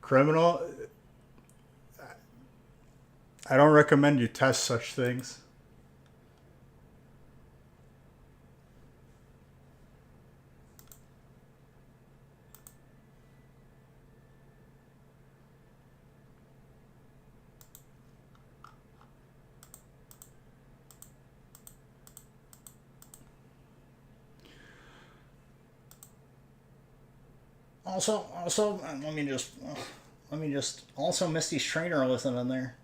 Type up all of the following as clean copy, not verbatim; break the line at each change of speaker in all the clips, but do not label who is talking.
Criminal, I don't recommend you test such things. Also, also Misty's trainer listening there.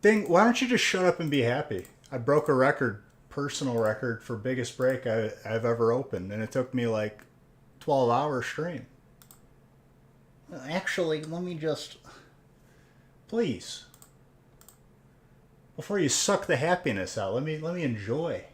Ding, why don't you just shut up and be happy? I broke a record, personal record for biggest break I've ever opened, and it took me like 12 hours stream. Actually, let me just, please, before you suck the happiness out, let me enjoy.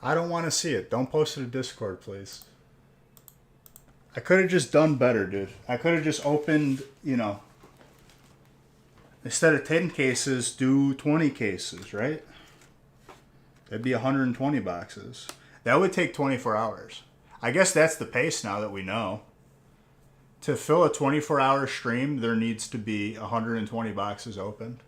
I don't want to see it. Don't post it to Discord, please. I could have just done better, dude. I could have just opened, instead of 10 cases, do 20 cases, right? That'd be 120 boxes. That would take 24 hours. I guess that's the pace now that we know. To fill a 24-hour stream, there needs to be 120 boxes opened.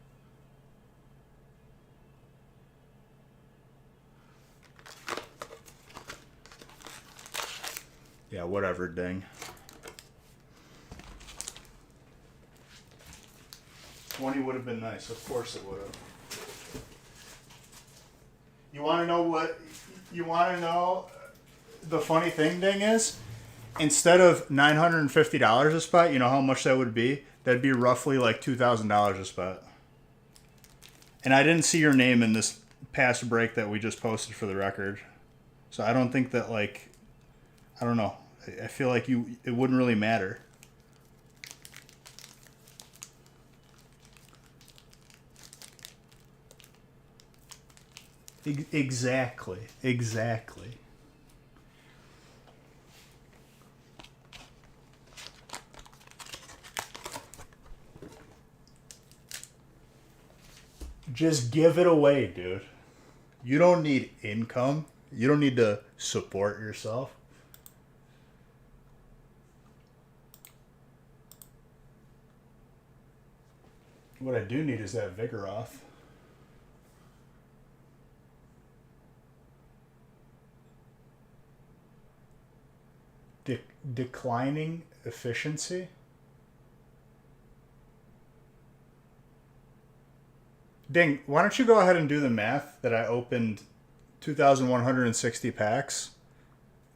Yeah, whatever, ding. 20 would have been nice. Of course it would have. You want to know what? You want to know the funny thing, ding, is? Instead of $950 a spot, you know how much that would be? That'd be roughly like $2,000 a spot. And I didn't see your name in this past break that we just posted for the record. So I don't think that, like, I don't know. I feel like it wouldn't really matter. Exactly. Just give it away, dude. You don't need income. You don't need to support yourself. What I do need is that Vigoroth. Declining efficiency? Ding, why don't you go ahead and do the math that I opened 2,160 packs?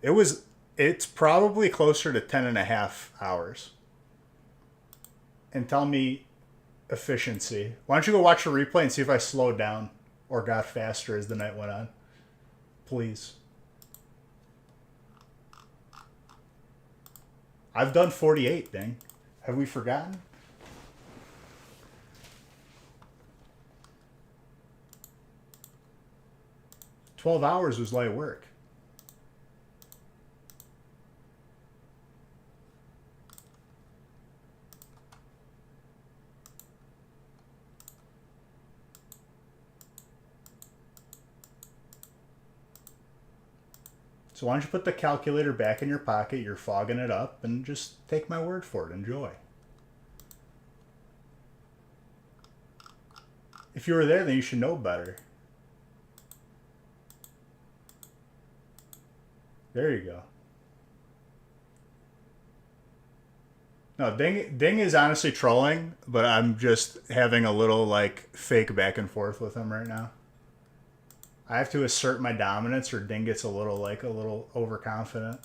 It's probably closer to 10.5 hours. And tell me efficiency. Why don't you go watch the replay and see if I slowed down or got faster as the night went on? Please. I've done 48, dang. Have we forgotten? $12 was light work. So why don't you put the calculator back in your pocket, you're fogging it up, and just take my word for it. Enjoy. If you were there, then you should know better. There you go. No, Ding is honestly trolling, but I'm just having a little, like, fake back and forth with him right now. I have to assert my dominance or Ding gets a little overconfident.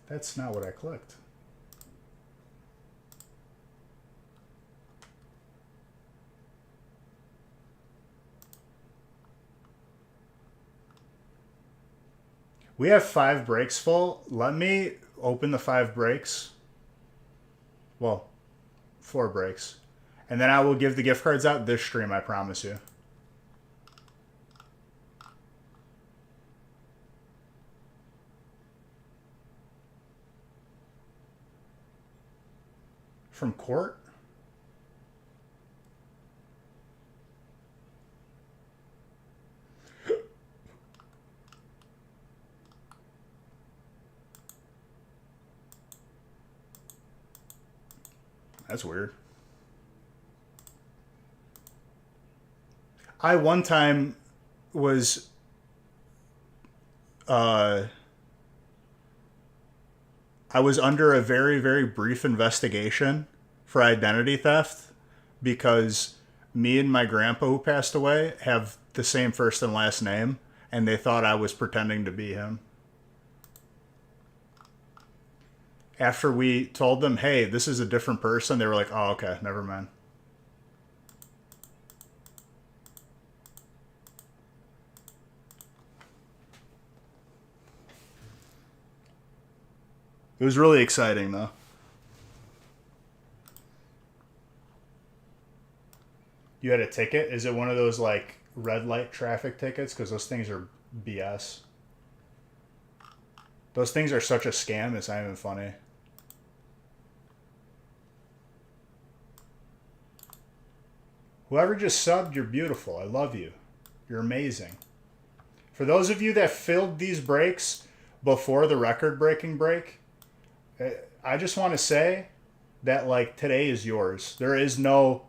That's not what I clicked. We have 5 breaks full. Let me open the 5 breaks. Well, 4 breaks. And then I will give the gift cards out this stream, I promise you. From court? That's weird. I one time was I was under a very, very brief investigation for identity theft because me and my grandpa who passed away have the same first and last name, and they thought I was pretending to be him. After we told them, hey, this is a different person, they were like, oh, okay, never mind. It was really exciting, though. You had a ticket? Is it one of those, like, red light traffic tickets? Because those things are BS. Those things are such a scam, it's not even funny. Whoever just subbed, you're beautiful. I love you. You're amazing. For those of you that filled these breaks before the record-breaking break, I just want to say that, like, today is yours. There is no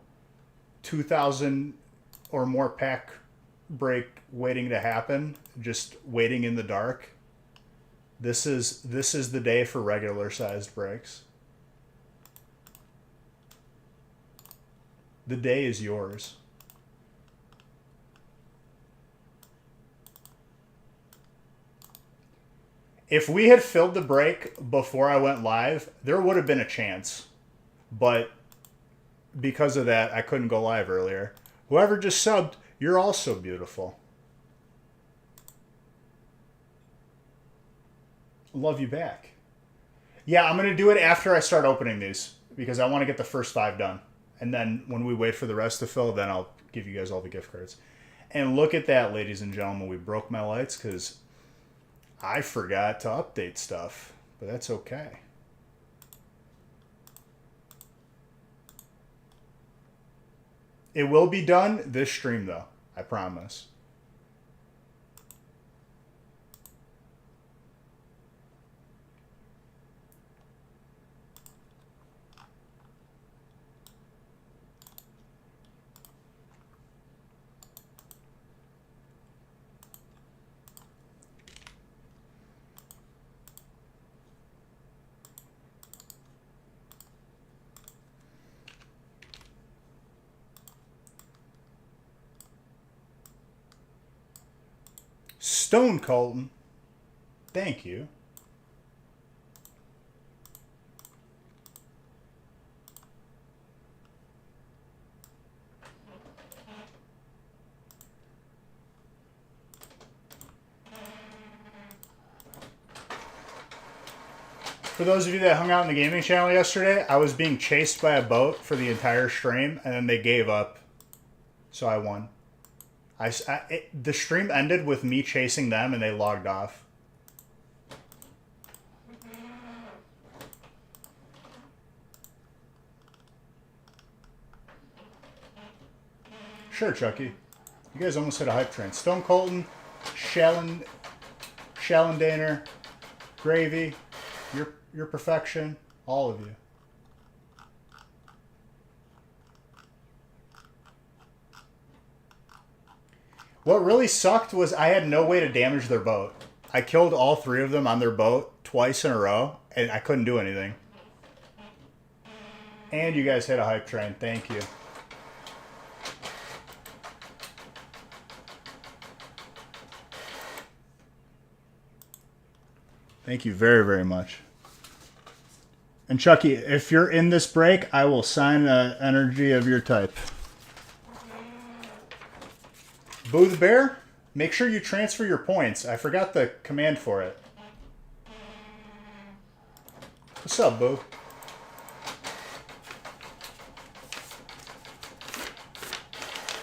2,000 or more pack break waiting to happen, just waiting in the dark. This is the day for regular-sized breaks. The day is yours. If we had filled the break before I went live, there would have been a chance. But because of that, I couldn't go live earlier. Whoever just subbed, you're also beautiful. Love you back. Yeah, I'm going to do it after I start opening these because I want to get the first 5 done. And then when we wait for the rest to fill, then I'll give you guys all the gift cards. And look at that, ladies and gentlemen. We broke my lights because I forgot to update stuff. But that's okay. It will be done this stream, though. I promise. Stone Colton. Thank you. For those of you that hung out in the gaming channel yesterday, I was being chased by a boat for the entire stream, and then they gave up, so I won. The stream ended with me chasing them, and they logged off. Sure, Chucky. You guys almost hit a hype train. Stone Colton, Shallandaner, Gravy, your perfection, all of you. What really sucked was I had no way to damage their boat. I killed all 3 of them on their boat twice in a row, and I couldn't do anything. And you guys hit a hype train. Thank you. Thank you very, very much. And Chucky, if you're in this break, I will sign an energy of your type. Boo the Bear, make sure you transfer your points. I forgot the command for it. What's up, boo?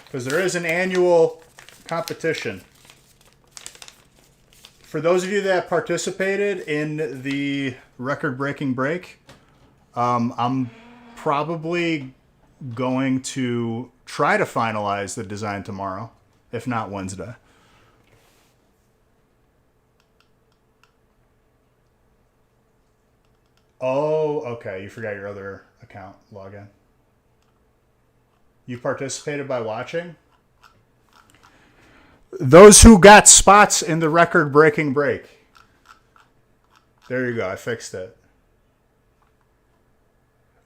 Because there is an annual competition. For those of you that participated in the record-breaking break, I'm probably going to try to finalize the design tomorrow, if not Wednesday. Oh, okay. You forgot your other account login. You participated by watching? Those who got spots in the record-breaking break. There you go. I fixed it.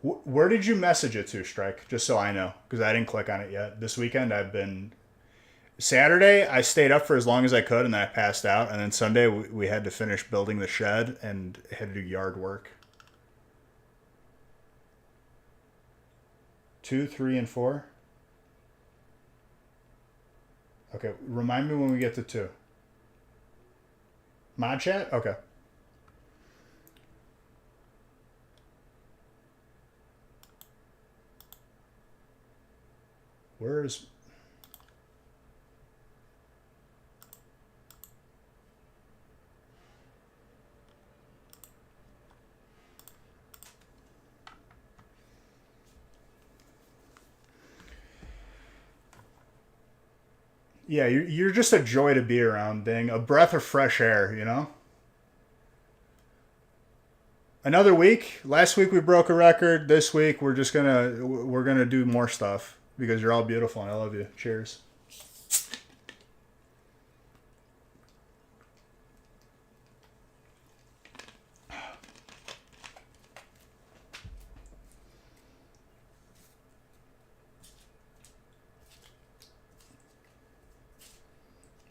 Where did you message it to, Strike? Just so I know, because I didn't click on it yet. This weekend I've been... Saturday, I stayed up for as long as I could, and then I passed out. And then Sunday, we had to finish building the shed and had to do yard work. 2, 3, and 4? Okay, remind me when we get to 2. Mod chat? Okay. Where is... Yeah, you're just a joy to be around, Ding. A breath of fresh air, you know? Another week. Last week we broke a record. This week we're gonna do more stuff because you're all beautiful and I love you. Cheers.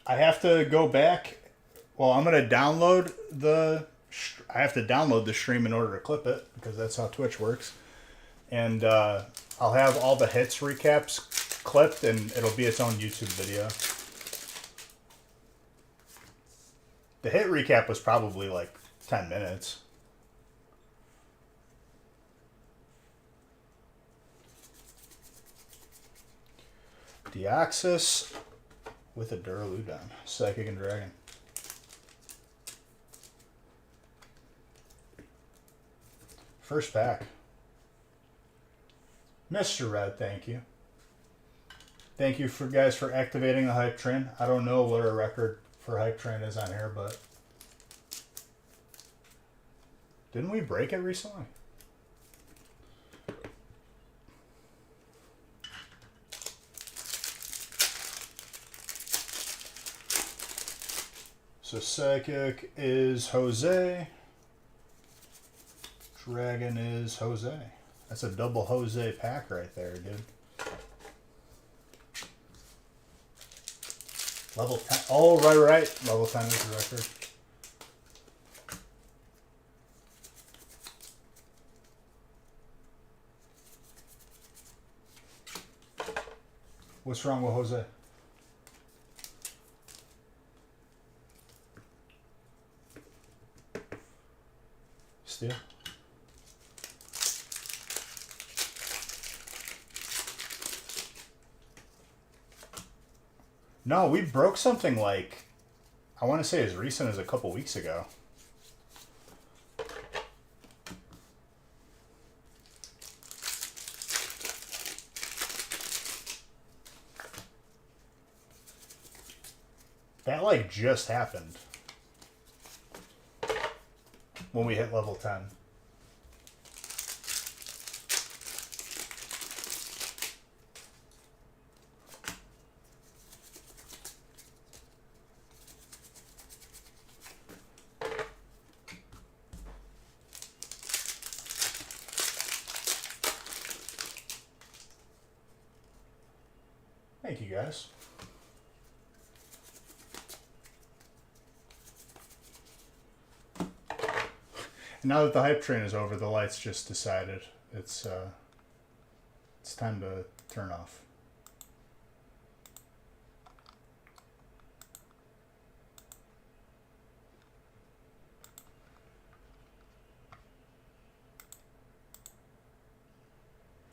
I have to go back. Well, I'm gonna download the. I have to download the stream in order to clip it because that's how Twitch works. And I'll have all the hits recaps clipped, and it'll be its own YouTube video. The hit recap was probably like 10 minutes. Deoxys with a Duraludon. Psychic and Dragon. First pack. Mr. Red, thank you. Thank you for guys for activating the hype train. I don't know what our record for hype train is on here, but didn't we break it recently? So Psychic is Jose. Dragon is Jose. That's a double Jose pack right there, dude. Level 10. Oh, right. Level 10 is the record. What's wrong with Jose? Steel? No, we broke something like, I want to say as recent as a couple weeks ago. That like just happened when we hit level 10. Thank you, guys. Now that the hype train is over, the lights just decided it's time to turn off.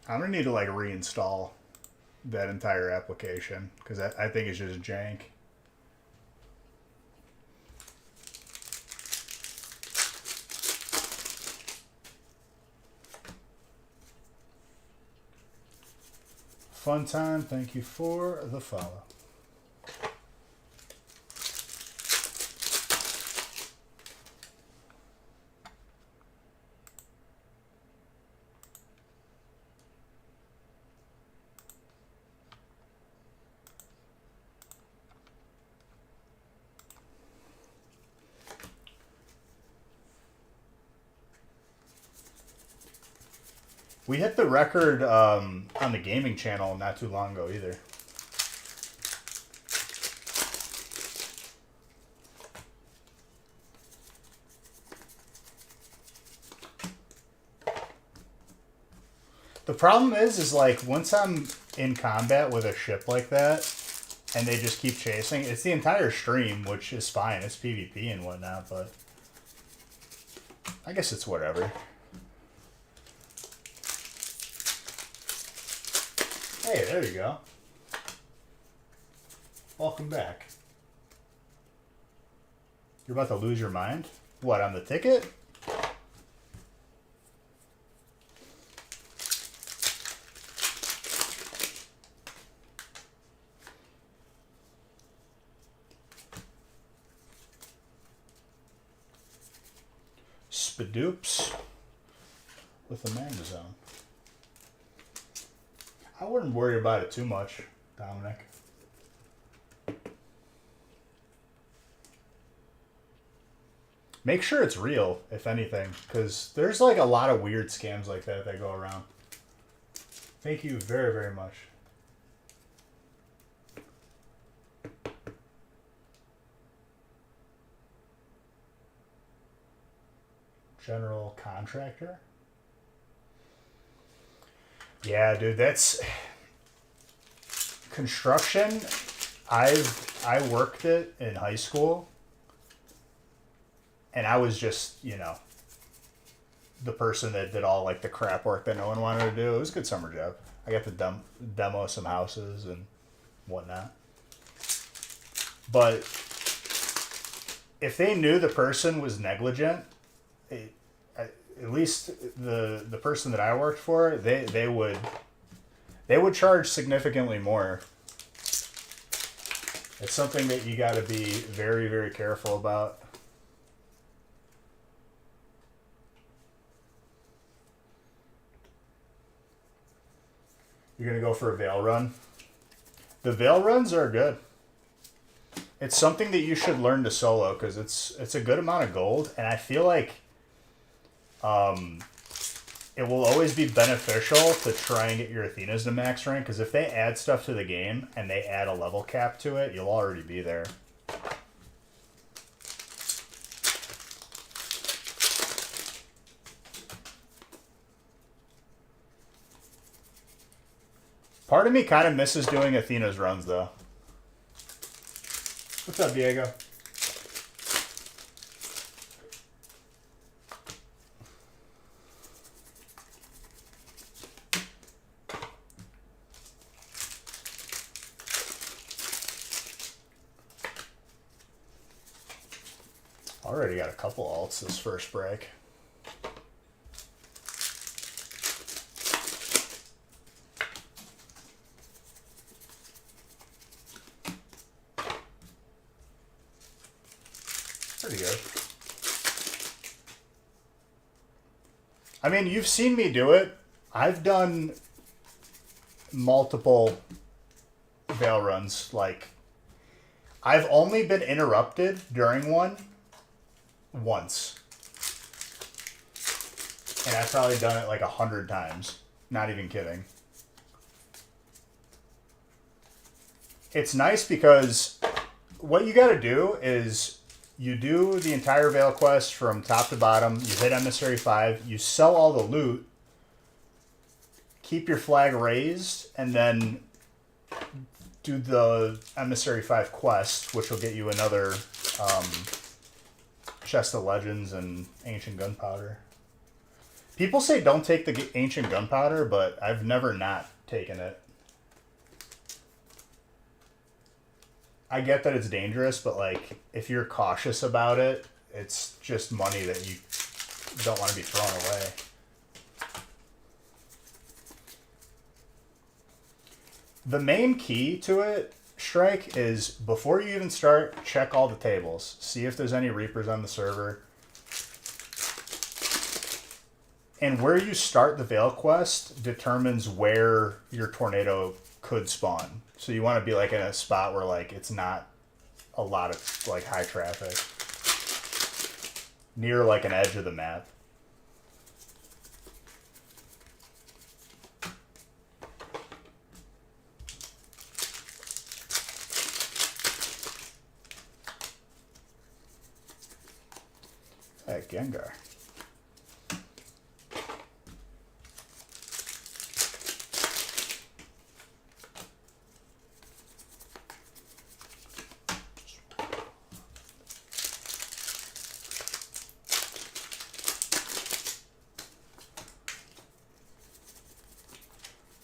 I'm gonna need to like reinstall that entire application because I think it's just jank. Fun time. Thank you for the follow. We hit the record on the gaming channel not too long ago either. The problem is like once I'm in combat with a ship like that and they just keep chasing, it's the entire stream, which is fine. It's PvP and whatnot, but I guess it's whatever. Hey, there you go. Welcome back. You're about to lose your mind? What, on the ticket? Spadoops with a magnezone. I wouldn't worry about it too much, Dominic. Make sure it's real, if anything, because there's like a lot of weird scams like that go around. Thank you very, very much. General contractor? Yeah, dude, that's construction. I worked it in high school, and I was just, you know, the person that did all like the crap work that no one wanted to do. It was a good summer job. I got to demo some houses and whatnot. But if they knew the person was negligent, at least the person that I worked for, they would charge significantly more. It's something that you got to be very, very careful about. You're gonna go for a veil run. The veil runs are good. It's something that you should learn to solo because it's a good amount of gold, and I feel like it will always be beneficial to try and get your Athenas to max rank, because if they add stuff to the game and they add a level cap to it, you'll already be there. Part of me kind of misses doing Athena's runs, though. What's up, Diego? Already got a couple alts this first break. Pretty good. I mean, you've seen me do it. I've done multiple veil runs. Like, I've only been interrupted during one once. And I've probably done it like 100 times. Not even kidding. It's nice because what you gotta do is you do the entire Veil quest from top to bottom, you hit Emissary 5, you sell all the loot, keep your flag raised, and then do the Emissary 5 quest, which will get you another chest of legends and ancient gunpowder. People say don't take the ancient gunpowder, but I've never not taken it. I get that it's dangerous, but like if you're cautious about it, it's just money that you don't want to be thrown away. The main key to it, Strike, is before you even start, check all the tables. See if there's any Reapers on the server. And where you start the Veil quest determines where your tornado could spawn. So you want to be like in a spot where like it's not a lot of like high traffic. Near like an edge of the map. Hey, Gengar.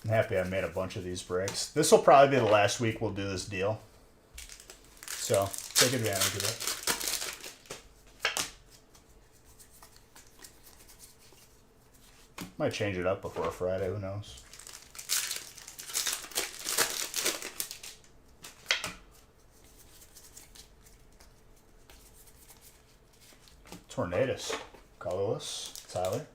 I'm happy I made a bunch of these breaks. This will probably be the last week we'll do this deal. So, take advantage of it. Might change it up before Friday, who knows? Tornadus. Colorless. Tyler.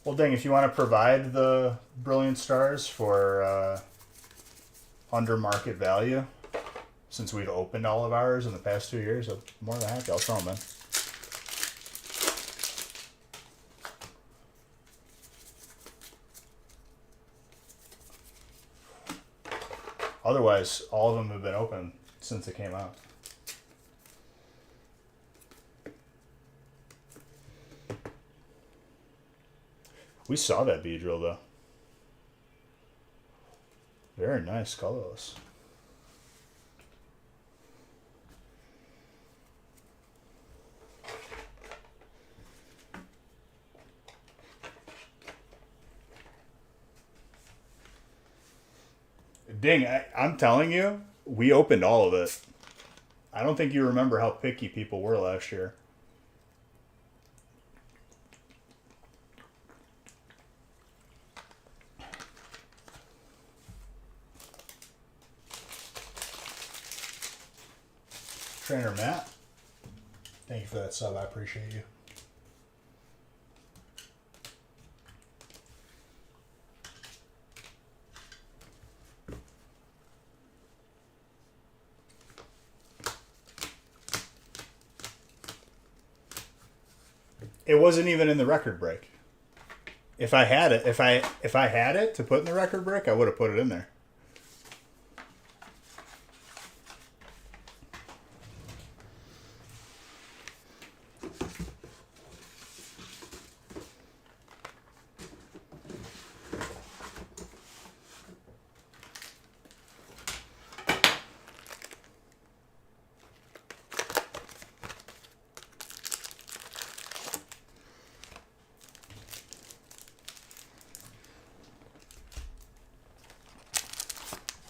Well, dang, if you want to provide the Brilliant Stars for under market value, since we've opened all of ours in the past 2 years, I'm more than happy. I'll throw them in. Otherwise, all of them have been open since it came out. We saw that Beedrill, though. Very nice, colorless. Dang, I'm telling you, we opened all of it. I don't think you remember how picky people were last year. Trainer Matt, thank you for that sub. I appreciate you. It wasn't even in the record break. If I had it, if I had it to put in the record break, I would have put it in there.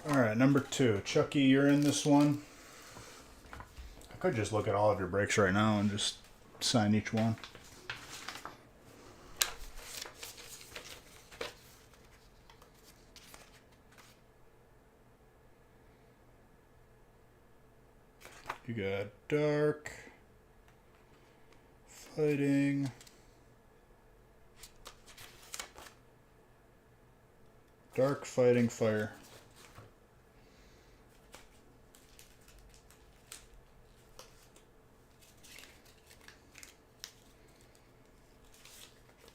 Alright, number 2. Chucky, you're in this one. I could just look at all of your breaks right now and just sign each one. You got Dark, Fighting, Dark, Fighting, Fire.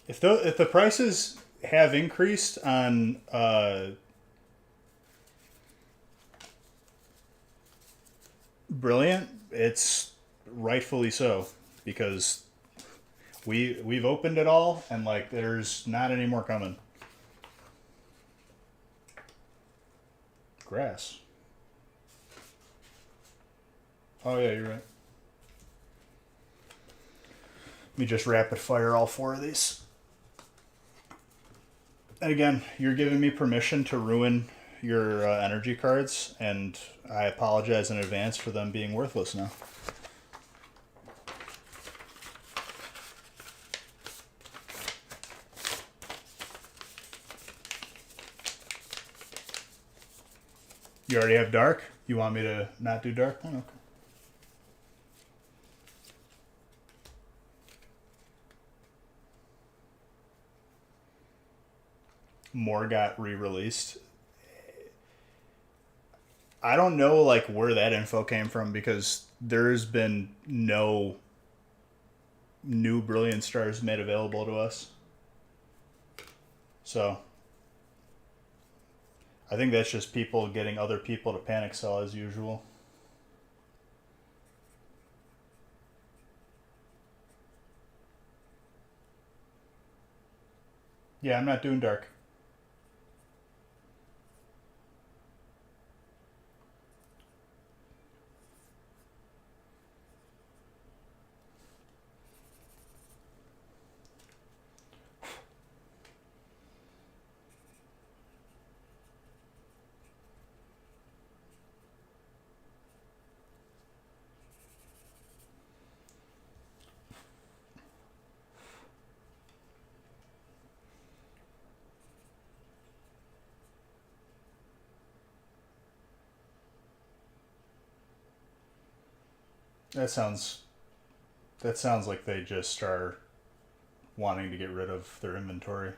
If the prices have increased on brilliant. It's rightfully so because we've opened it all and like there's not any more coming. Grass. Oh yeah, you're right. Let me just rapid fire all four of these. And again, you're giving me permission to ruin your energy cards, and I apologize in advance for them being worthless now. You already have dark? You want me to not do dark then? Okay. More got re-released. I don't know like where that info came from because there's been no new Brilliant Stars made available to us. So I think that's just people getting other people to panic sell as usual. Yeah, I'm not doing dark. That sounds like they just are wanting to get rid of their inventory.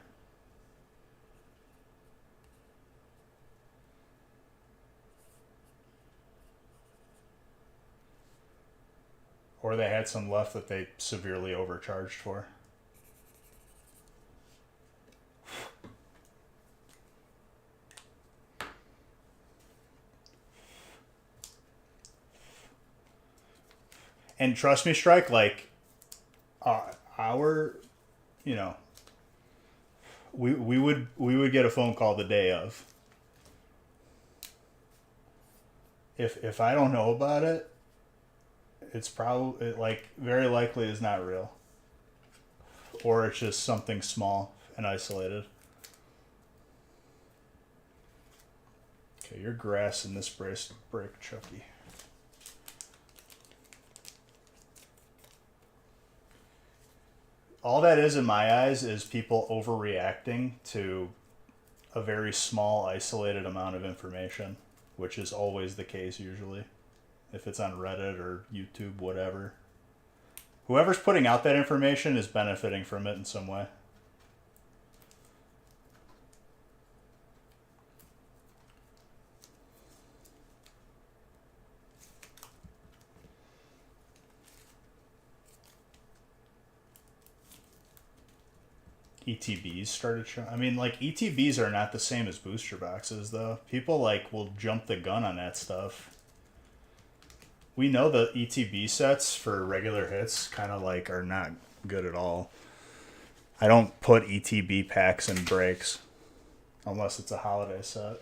Or they had some left that they severely overcharged for. And trust me, Strike, like our, you know, we would get a phone call the day of. If I don't know about it, it's probably like very likely is not real, or it's just something small and isolated. Okay, you're grass in this break, Chucky. All that is in my eyes is people overreacting to a very small, isolated amount of information, which is always the case usually. If it's on Reddit or YouTube, whatever. Whoever's putting out that information is benefiting from it in some way. ETBs started showing. I mean, like, ETBs are not the same as booster boxes, though. People, like, will jump the gun on that stuff. We know the ETB sets for regular hits kind of, like, are not good at all. I don't put ETB packs in breaks unless it's a holiday set.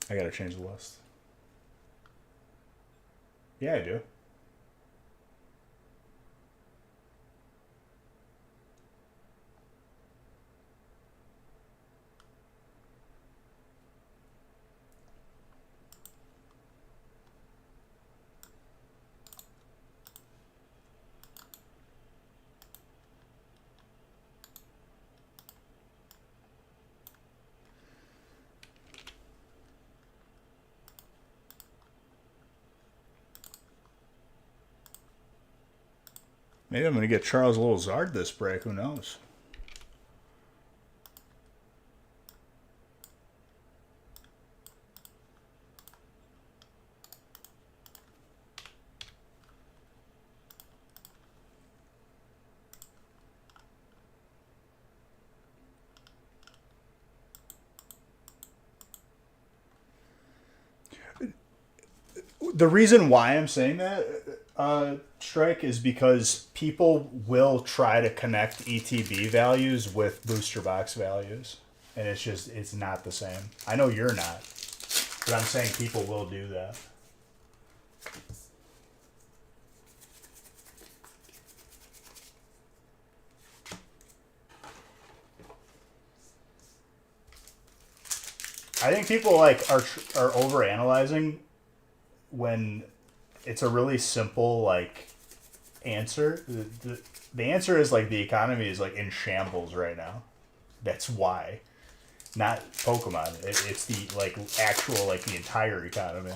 I gotta change the list. Yeah, I do. Maybe I'm gonna get Charles Little Zard this break. Who knows? the reason why I'm saying that, Strike, is because people will try to connect ETB values with booster box values, and it's not the same. I know you're not, but I'm saying people will do that. I think people are over analyzing when it's a really simple answer. The answer is the economy is in shambles right now. That's why, not Pokemon. It's the actual the entire economy.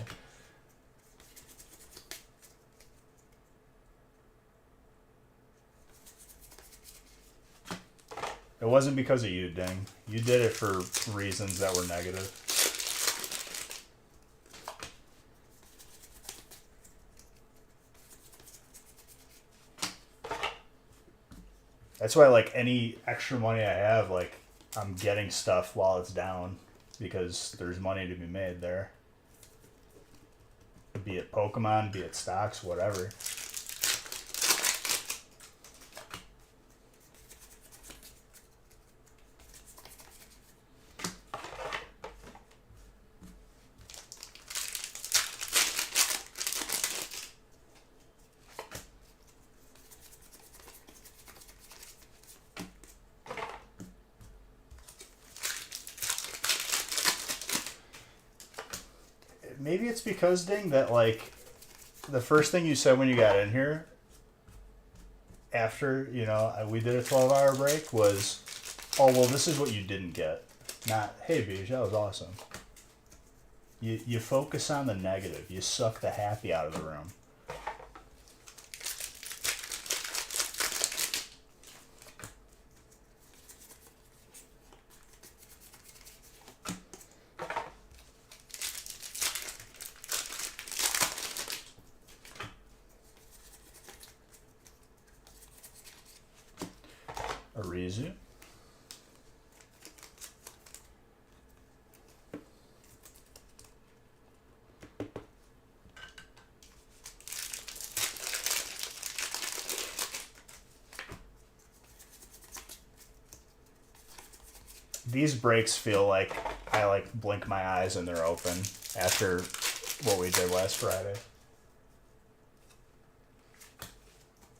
It wasn't because of you, Ding. You did it for reasons that were negative. That's why, any extra money I have, I'm getting stuff while it's down because there's money to be made there. Be it Pokemon, be it stocks, whatever. Maybe it's because, Ding, that the first thing you said when you got in here after we did a 12-hour break was, oh well, this is what you didn't get, not hey Beej, that was awesome. You focus on the negative, you suck the happy out of the room. Arizu. These breaks feel like I blink my eyes and they're open after what we did last Friday.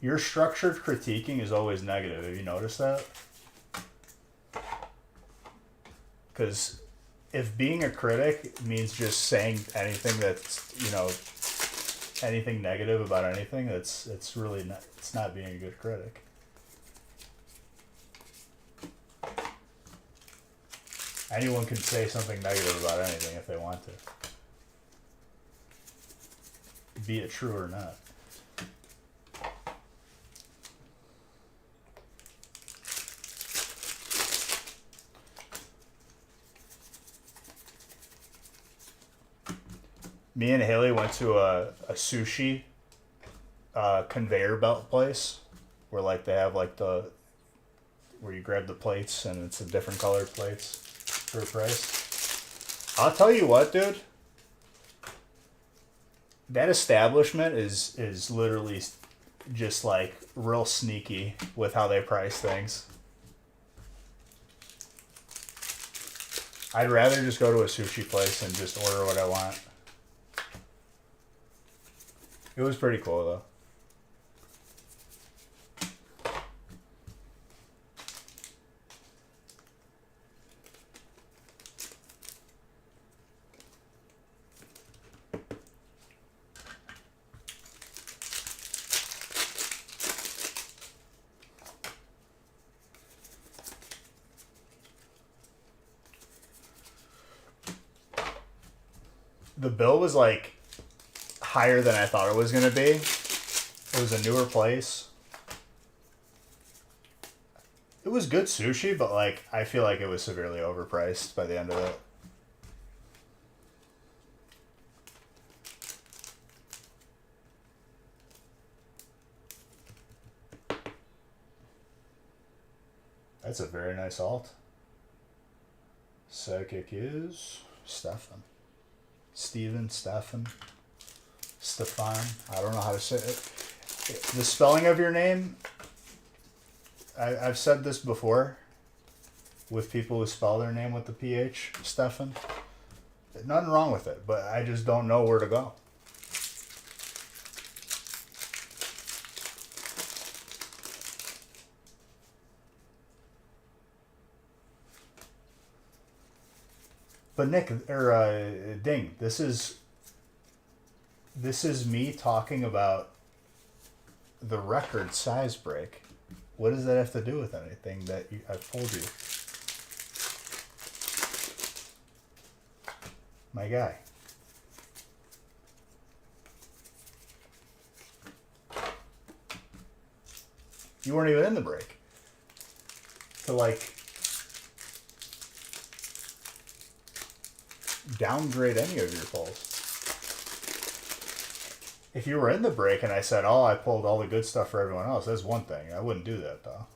Your structured critiquing is always negative. Have you noticed that? Because if being a critic means just saying anything that's, anything negative about anything, it's really not, it's not being a good critic. Anyone can say something negative about anything if they want to. Be it true or not. Me and Haley went to a sushi conveyor belt place where they have where you grab the plates and it's a different colored plates for a price. I'll tell you what, dude. That establishment is literally just real sneaky with how they price things. I'd rather just go to a sushi place and just order what I want. It was pretty cool, though. The bill was higher than I thought it was going to be. It was a newer place. It was good sushi, but I feel like it was severely overpriced by the end of it. That's a very nice alt. Psychic is Stefan. Steven. Stefan. I don't know how to say it. The spelling of your name, I've said this before with people who spell their name with the PH, Stefan. Nothing wrong with it, but I just don't know where to go. But Nick, or Ding, this is me talking about the record size break. What does that have to do with anything that I've told you? My guy. You weren't even in the break. To like downgrade any of your pulls. If you were in the break and I said, oh, I pulled all the good stuff for everyone else, that's one thing. I wouldn't do that, though.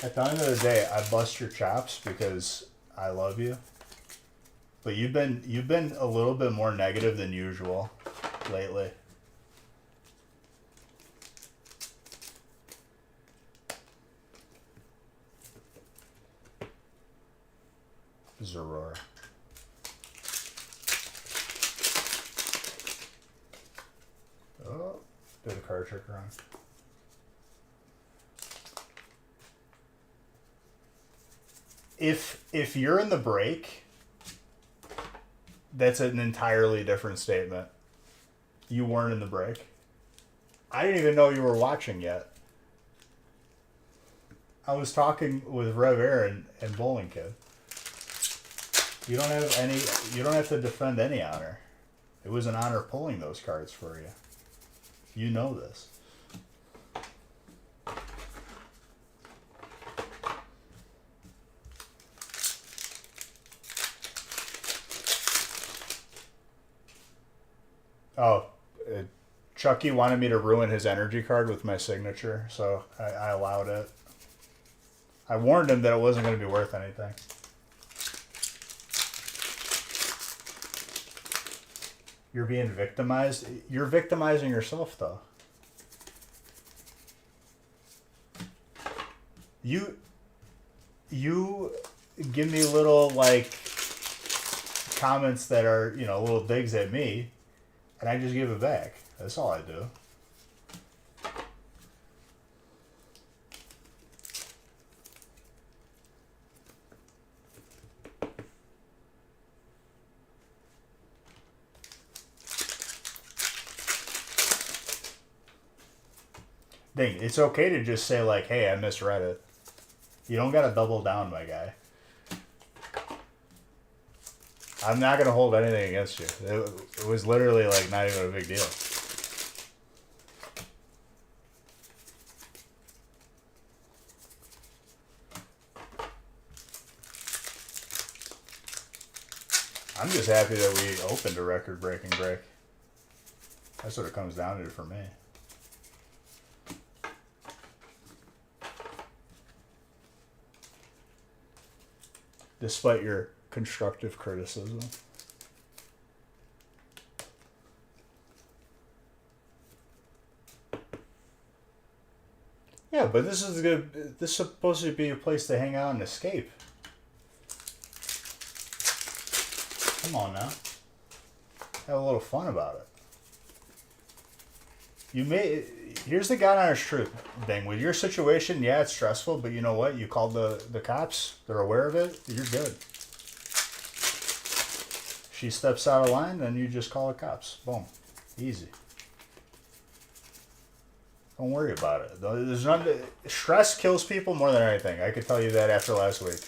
At the end of the day, I bust your chops because I love you. But you've been a little bit more negative than usual lately. Zerora. Oh, did a card trick wrong. If you're in the break, that's an entirely different statement. You weren't in the break. I didn't even know you were watching yet. I was talking with Rev Aaron and Bowling Kid. You don't have to defend any honor. It was an honor pulling those cards for you. You know this. Oh, Chucky wanted me to ruin his energy card with my signature, so I allowed it. I warned him that it wasn't going to be worth anything. You're being victimized. You're victimizing yourself, though. You give me little, like, comments that are, little digs at me, and I just give it back. That's all I do. Dang, it's okay to just say, like, hey, I misread it. You don't gotta double down, my guy. I'm not gonna hold anything against you. It was literally, like, not even a big deal. I'm just happy that we opened a record-breaking break. That's what it comes down to for me. Despite your constructive criticism. Yeah, but this is good. This is supposed to be a place to hang out and escape. Come on now. Have a little fun about it. Here's the God honest truth thing. With your situation, yeah, it's stressful, but you know what? You called the cops. They're aware of it. You're good. She steps out of line, then you just call the cops. Boom. Easy. Don't worry about it. There's nothing. Stress kills people more than anything. I could tell you that after last week.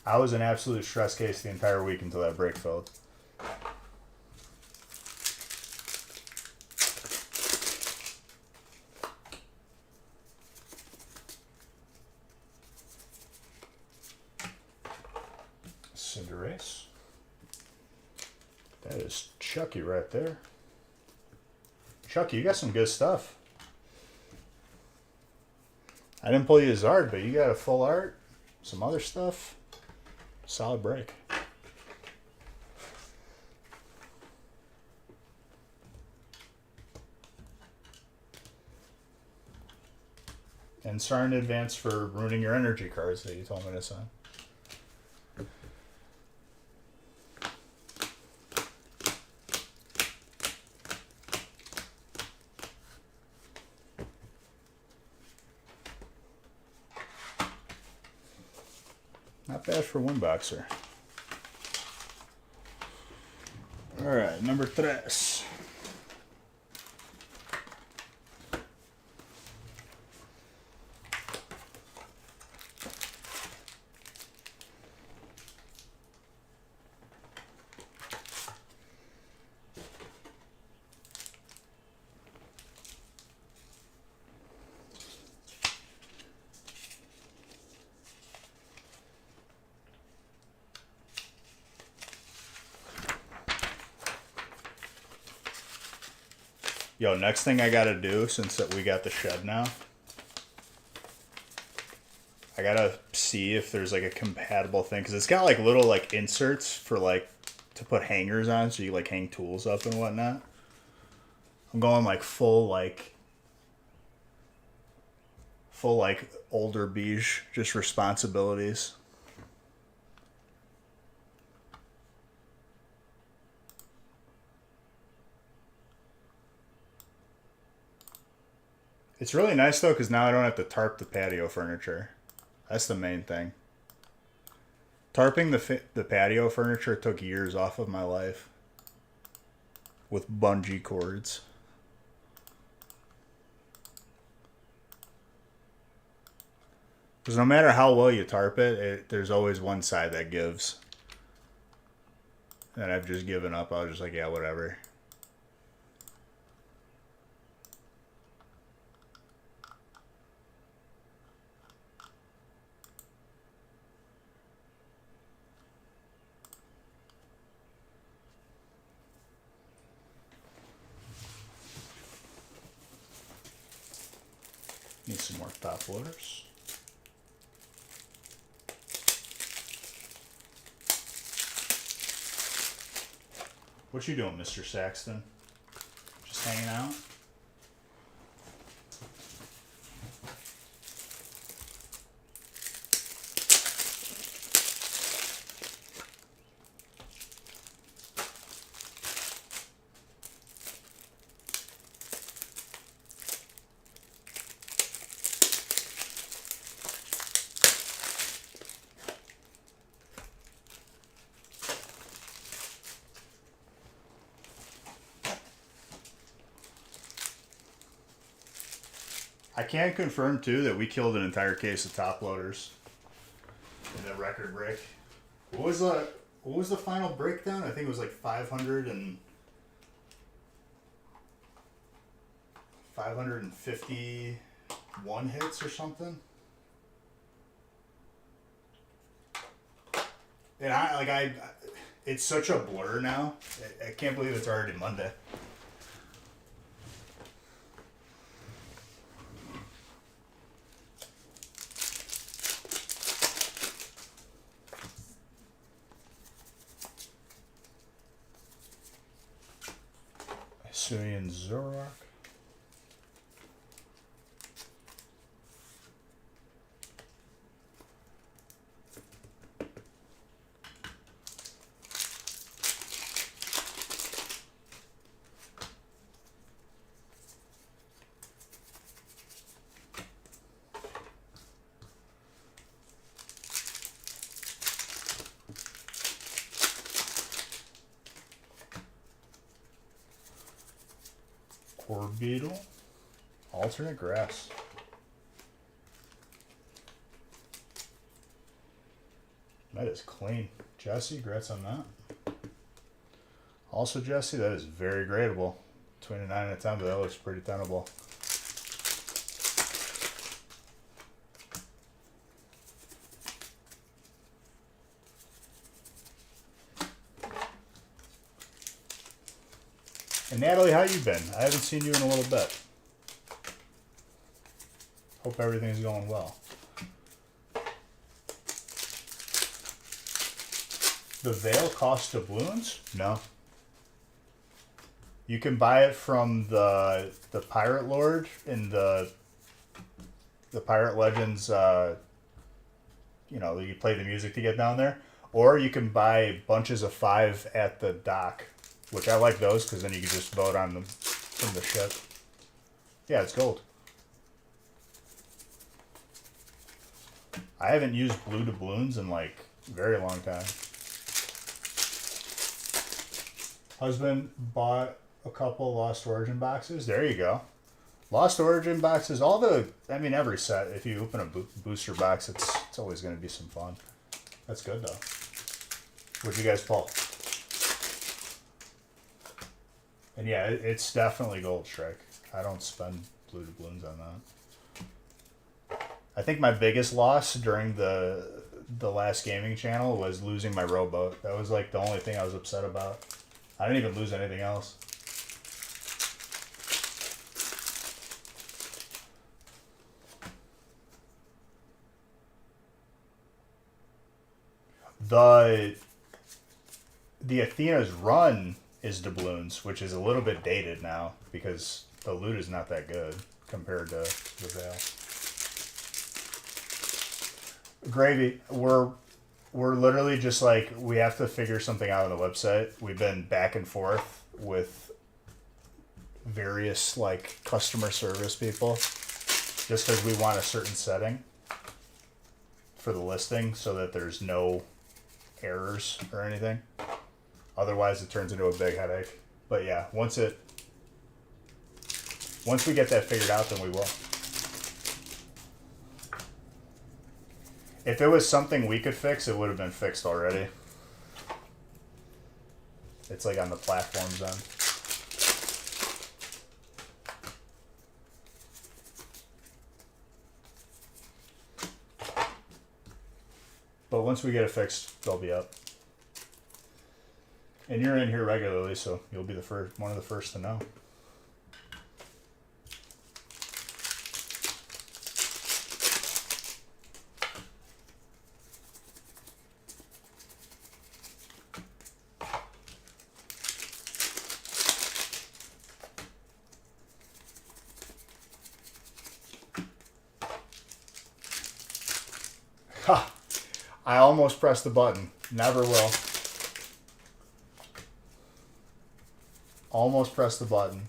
I was an absolute stress case the entire week until that break failed. Cinderace. That is Chucky right there. Chucky, you got some good stuff. I didn't pull you his art, but you got a full art, some other stuff. Solid break. And sorry in advance for ruining your energy cards that you told me to sign. Not bad for one boxer. All right, number 3. Yo, next thing I gotta do, since that we got the shed now, I gotta see if there's like a compatible thing, because it's got like little like inserts for like to put hangers on, so you like hang tools up and whatnot. I'm going like full like older beige, just responsibilities. It's really nice though, because now I don't have to tarp the patio furniture. That's the main thing. Tarping the patio furniture took years off of my life with bungee cords. Because no matter how well you tarp it, there's always one side that gives. And I've just given up. I was just like, yeah, whatever. Need some more top loaders. What you doing, Mr. Saxton? Just hanging out? I can confirm too that we killed an entire case of top loaders in that record break. What was the final breakdown? I think it was like 551 hits or something. And it's such a blur now. I can't believe it's already Monday. Syrian Zorak. Orb Beetle. Alternate grass. That is clean. Jesse, congrats on that. Also, Jesse, that is very gradable. Between a 9 and a 10, but that looks pretty tenable. And Natalie, how you been? I haven't seen you in a little bit. Hope everything's going well. The Veil cost doubloons? No. You can buy it from the Pirate Lord in the Pirate Legends. You know, you play the music to get down there, or you can buy bunches of 5 at the dock, which I like those because then you can just vote on them from the ship. Yeah, it's gold. I haven't used blue doubloons in like a very long time. Husband bought a couple Lost Origin boxes. There you go. Lost Origin boxes, every set, if you open a booster box, it's always going to be some fun. That's good, though. What'd you guys pull? And yeah, it's definitely Gold Strike. I don't spend blue doubloons on that. I think my biggest loss during the last gaming channel was losing my rowboat. That was like the only thing I was upset about. I didn't even lose anything else. The Athena's run is doubloons, which is a little bit dated now because the loot is not that good compared to the Veil. Gravy, we're literally just like, we have to figure something out on the website. We've been back and forth with various like customer service people just because we want a certain setting for the listing so that there's no errors or anything. Otherwise it turns into a big headache. But yeah, once we get that figured out, then we will. If it was something we could fix, it would have been fixed already. It's like on the platform's end. But once we get it fixed, they'll be up. And you're in here regularly, so you'll be one of the first to know. Ha! I almost pressed the button. Never will. Almost pressed the button.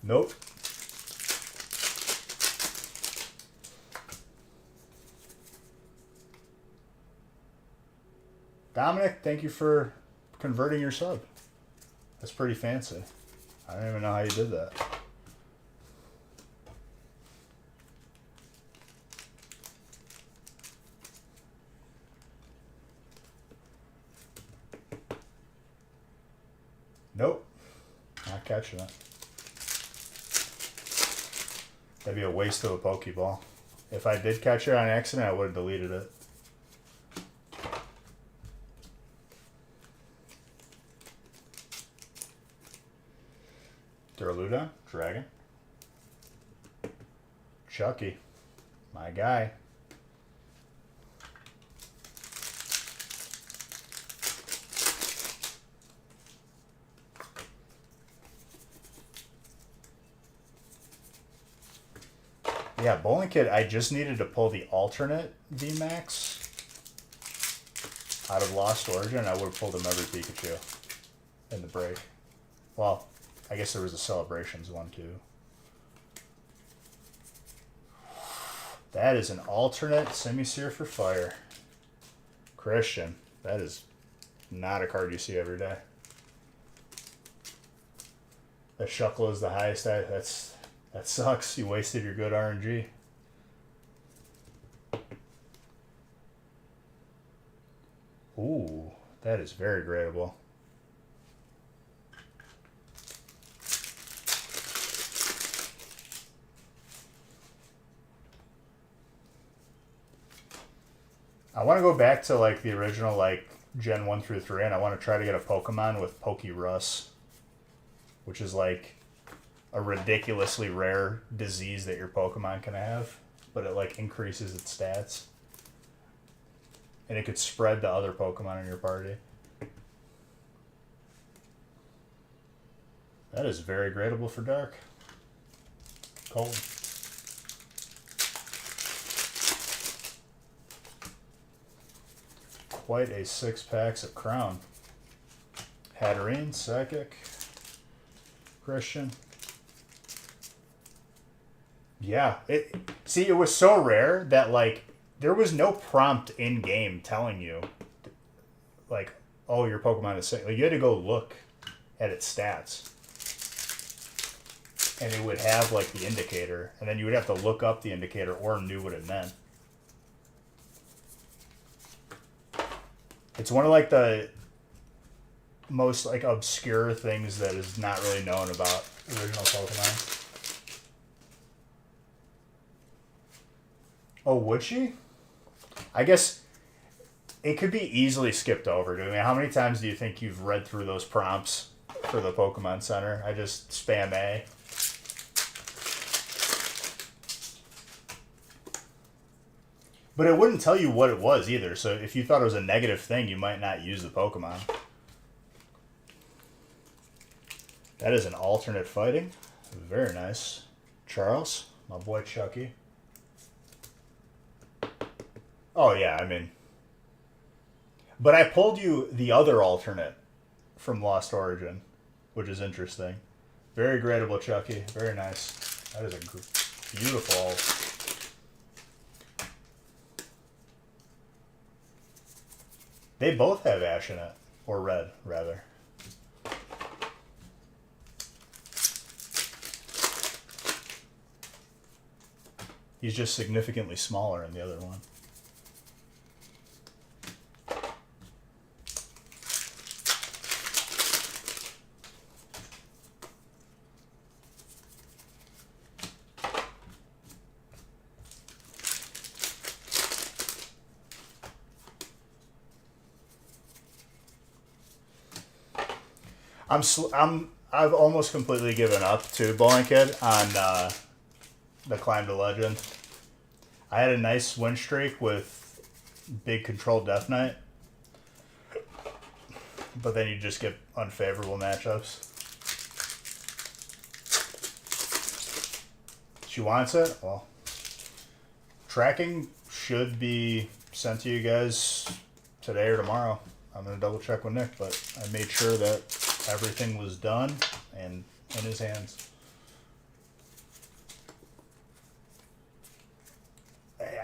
Nope. Dominic, thank you for converting your sub. That's pretty fancy. I don't even know how you did that. Nope. Not catching it. That'd be a waste of a Pokeball. If I did catch it on accident, I would have deleted it. Duraludon, Dragon. Chucky, my guy. Yeah, Bowling Kid, I just needed to pull the alternate VMAX out of Lost Origin. I would have pulled him every Pikachu in the break. Well, I guess there was a Celebrations one too. That is an alternate Simisear for Fire. Christian, that is not a card you see every day. That Shuckle is the highest. That sucks. You wasted your good RNG. Ooh, that is very gradable. I want to go back to like the original like Gen 1 through 3, and I want to try to get a Pokemon with Pokerus, which is like a ridiculously rare disease that your Pokemon can have, but it like increases its stats. And it could spread to other Pokemon in your party. That is very gradable for Dark. Cold. Quite a 6-pack of Crown. Hatterene, Psychic, Christian. Yeah, it was so rare that like there was no prompt in game telling you like, oh, your Pokemon is sick. Like you had to go look at its stats. And it would have like the indicator, and then you would have to look up the indicator or knew what it meant. It's one of like the most like obscure things that is not really known about original Pokemon. Oh, would she? I guess it could be easily skipped over. I mean, how many times do you think you've read through those prompts for the Pokemon Center? I just spam A. But it wouldn't tell you what it was either, so if you thought it was a negative thing, you might not use the Pokemon. That is an alternate fighting. Very nice. Charles, my boy Chucky. Oh, yeah, I mean... But I pulled you the other alternate from Lost Origin, which is interesting. Very gradable, Chucky. Very nice. That is a beautiful... They both have ash in it. Or red, rather. He's just significantly smaller in the other one. I've almost completely given up to Blanket on the Climb to Legend. I had a nice win streak with big controlled Death Knight, but then you just get unfavorable matchups. She wants it? Well, tracking should be sent to you guys today or tomorrow. I'm going to double check with Nick, but I made sure that everything was done and in his hands.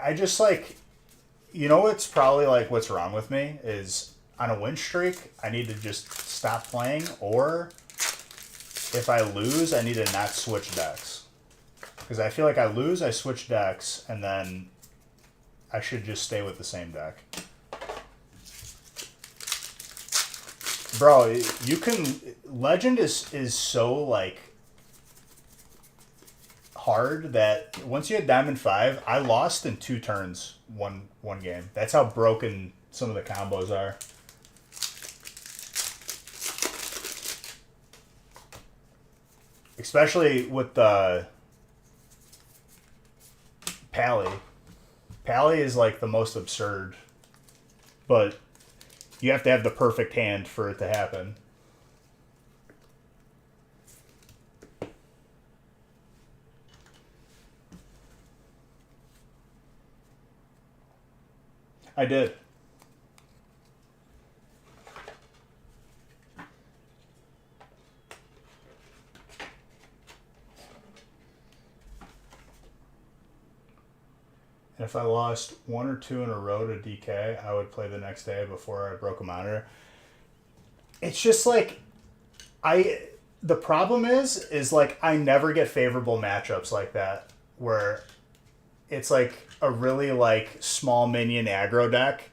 I just like, you know what's probably like what's wrong with me is on a win streak, I need to just stop playing, or if I lose, I need to not switch decks. Because I feel like I lose, I switch decks, and then I should just stay with the same deck. Bro, you can... Legend is so, like, hard that once you hit Diamond 5, I lost in 2 turns one game. That's how broken some of the combos are. Especially with the Pally. Pally is, like, the most absurd. But... you have to have the perfect hand for it to happen. I did. And if I lost 1 or 2 in a row to DK, I would play the next day before I broke a monitor. It's just like, the problem is like, I never get favorable matchups like that, where it's like a really like small minion aggro deck,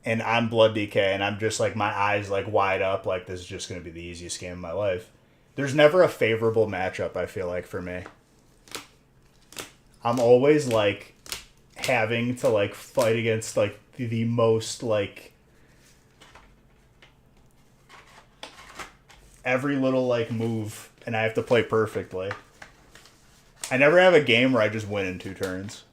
and I'm Blood DK, and I'm just like, my eyes like wide up, like this is just going to be the easiest game of my life. There's never a favorable matchup, I feel like, for me. I'm always like having to like fight against like the most like every little like move, and I have to play perfectly. I never have a game where I just win in 2 turns.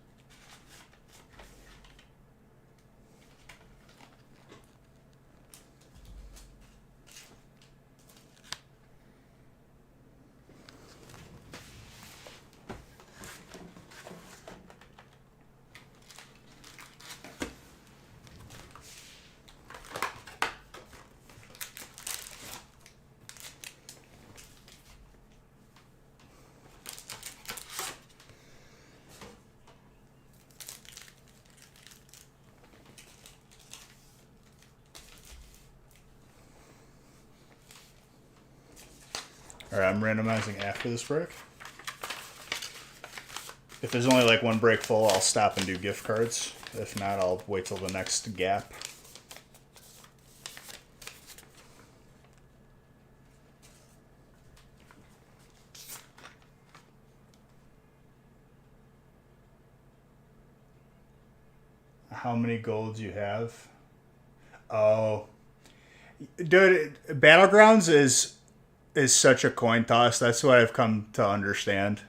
Alright, I'm randomizing after this break. If there's only like 1 break full, I'll stop and do gift cards. If not, I'll wait till the next gap. How many golds you have? Oh. Dude, Battlegrounds is such a coin toss. That's what I've come to understand.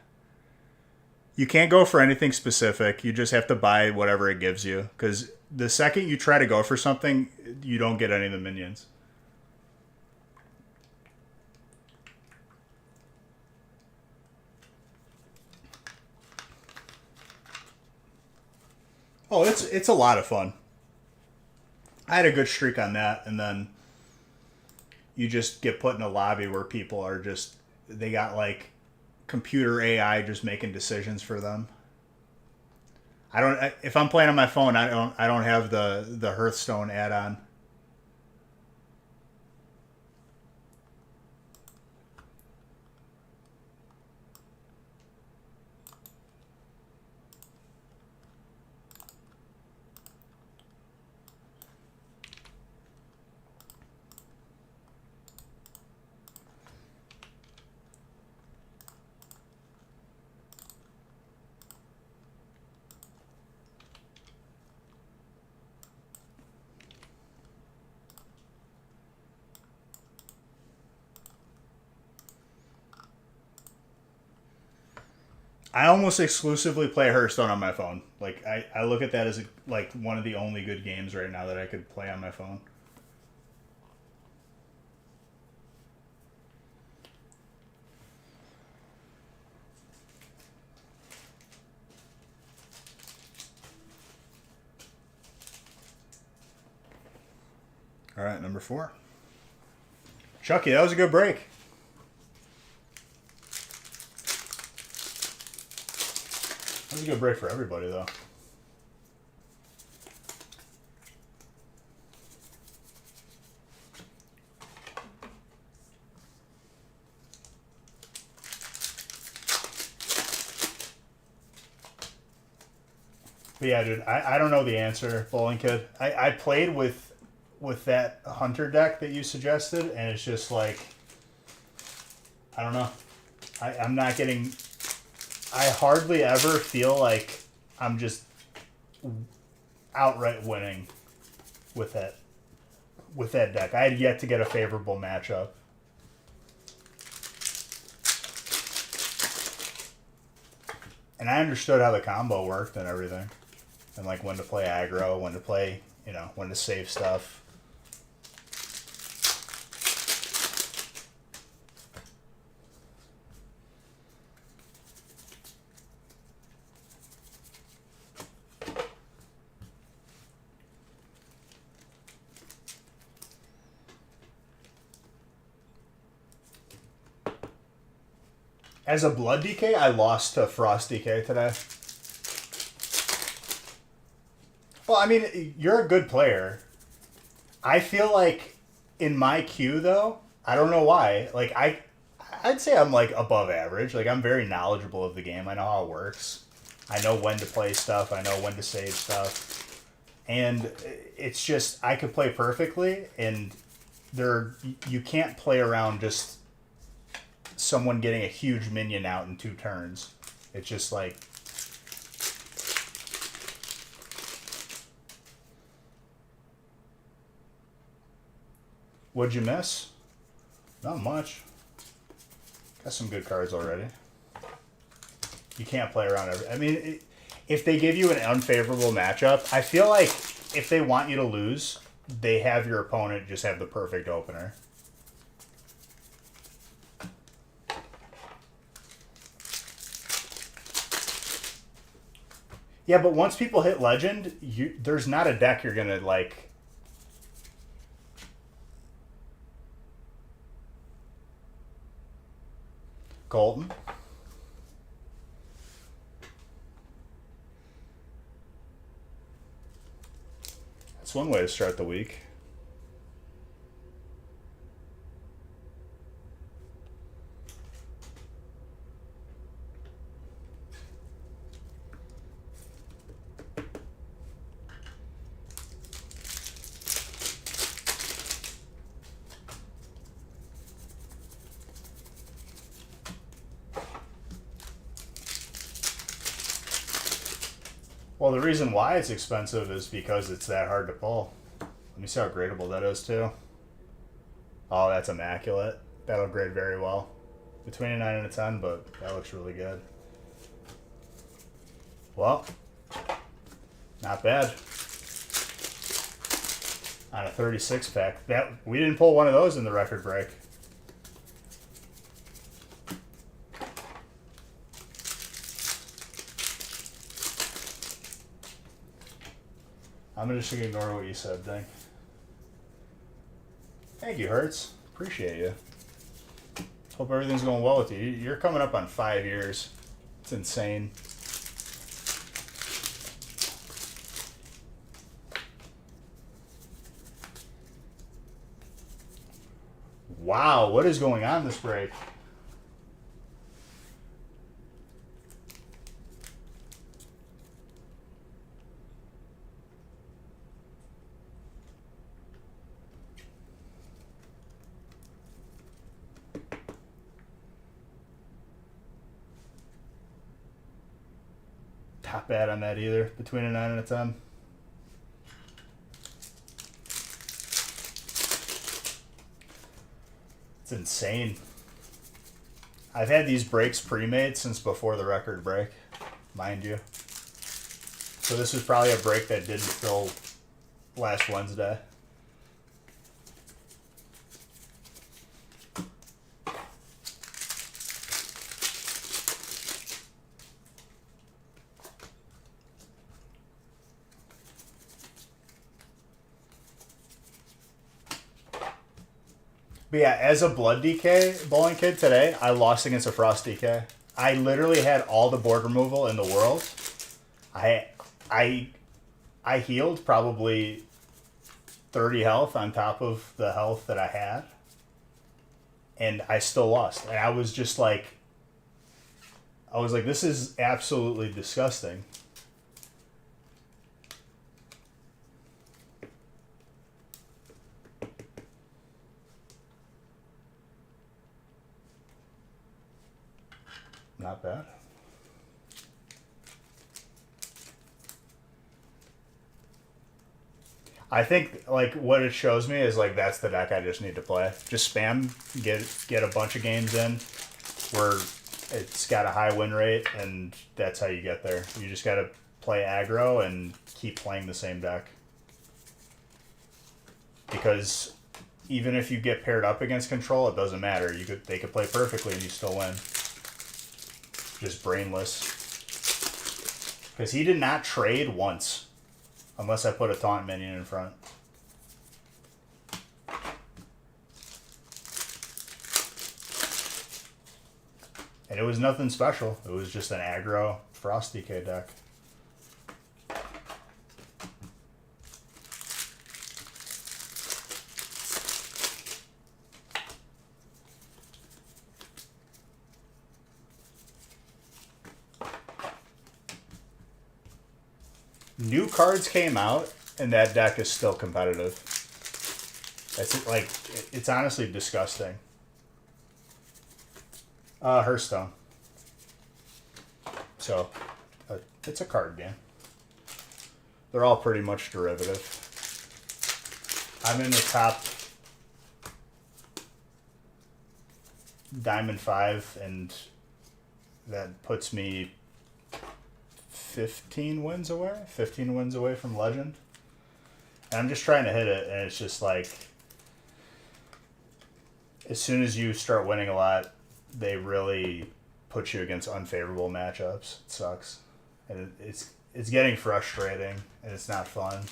You can't go for anything specific. You just have to buy whatever it gives you. Because the second you try to go for something, you don't get any of the minions. Oh, it's a lot of fun. I had a good streak on that, and then you just get put in a lobby where people are just, they got like computer AI just making decisions for them. If I'm playing on my phone, I don't have the Hearthstone add-on. I almost exclusively play Hearthstone on my phone. Like I look at that as like one of the only good games right now that I could play on my phone. All right, number 4. Chucky, that was a good break. That was a good break for everybody, though. But yeah, dude, I don't know the answer, Bowling Kid. I played with that Hunter deck that you suggested, and it's just like, I don't know. I'm not getting... I hardly ever feel like I'm just outright winning with that deck. I had yet to get a favorable matchup. And I understood how the combo worked and everything. And like when to play aggro, when to play, when to save stuff. As a Blood DK, I lost to Frost DK today. Well, I mean, you're a good player. I feel like in my queue, though, I don't know why. Like, I'd say I'm, like, above average. Like, I'm very knowledgeable of the game. I know how it works. I know when to play stuff. I know when to save stuff. And it's just, I could play perfectly, and you can't play around just someone getting a huge minion out in 2 turns. It's just like... What'd you miss? Not much. Got some good cards already. You can't play around every... I mean, if they give you an unfavorable matchup, I feel like if they want you to lose, they have your opponent just have the perfect opener. Yeah, but once people hit Legend, there's not a deck you're going to, like... Golden. That's one way to start the week. Well, the reason why it's expensive is because it's that hard to pull. Let me see how gradable that is, too. Oh, that's immaculate. That'll grade very well. Between a 9 and a 10, but that looks really good. Well, not bad. On a 36 pack. We didn't pull one of those in the record break. I'm just going to ignore what you said, Ding. Thank you, Hertz. Appreciate you. Hope everything's going well with you. You're coming up on 5 years. It's insane. Wow, what is going on this break? Not bad on that either. Between a 9 and a 10. It's insane. I've had these breaks pre-made since before the record break, mind you. So this was probably a break that didn't fill last Wednesday. But yeah, as a Blood DK bowling kid today, I lost against a Frost DK. I literally had all the board removal in the world. I healed probably 30 health on top of the health that I had. And I still lost. And I was just like, this is absolutely disgusting. Not bad. I think like what it shows me is like that's the deck I just need to play. Just spam, get a bunch of games in where it's got a high win rate, and that's how you get there. You just got to play aggro and keep playing the same deck. Because even if you get paired up against control, it doesn't matter. They could play perfectly and you still win. Just brainless. Because he did not trade once. Unless I put a taunt minion in front. And it was nothing special. It was just an aggro Frost DK deck. New cards came out, and that deck is still competitive. It's honestly disgusting. Hearthstone. So, it's a card game. They're all pretty much derivative. I'm in the top Diamond 5, and that puts me 15 wins away from Legend. And I'm just trying to hit it, and it's just like, as soon as you start winning a lot, they really put you against unfavorable matchups. It sucks. And it's getting frustrating, and it's not fun.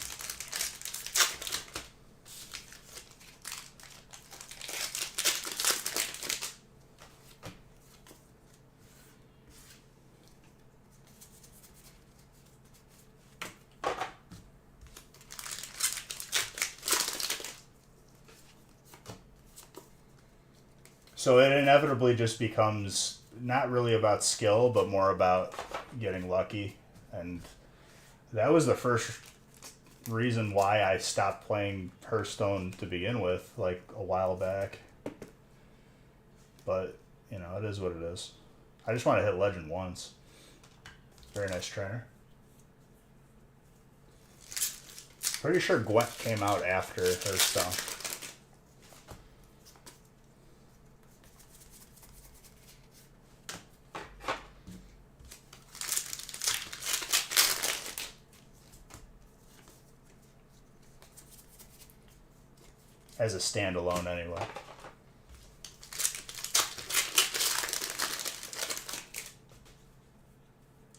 So it inevitably just becomes not really about skill, but more about getting lucky. And that was the first reason why I stopped playing Hearthstone to begin with, like a while back. But, you know, it is what it is. I just want to hit Legend once. Very nice trainer. Pretty sure Gwent came out after Hearthstone. As a standalone, anyway.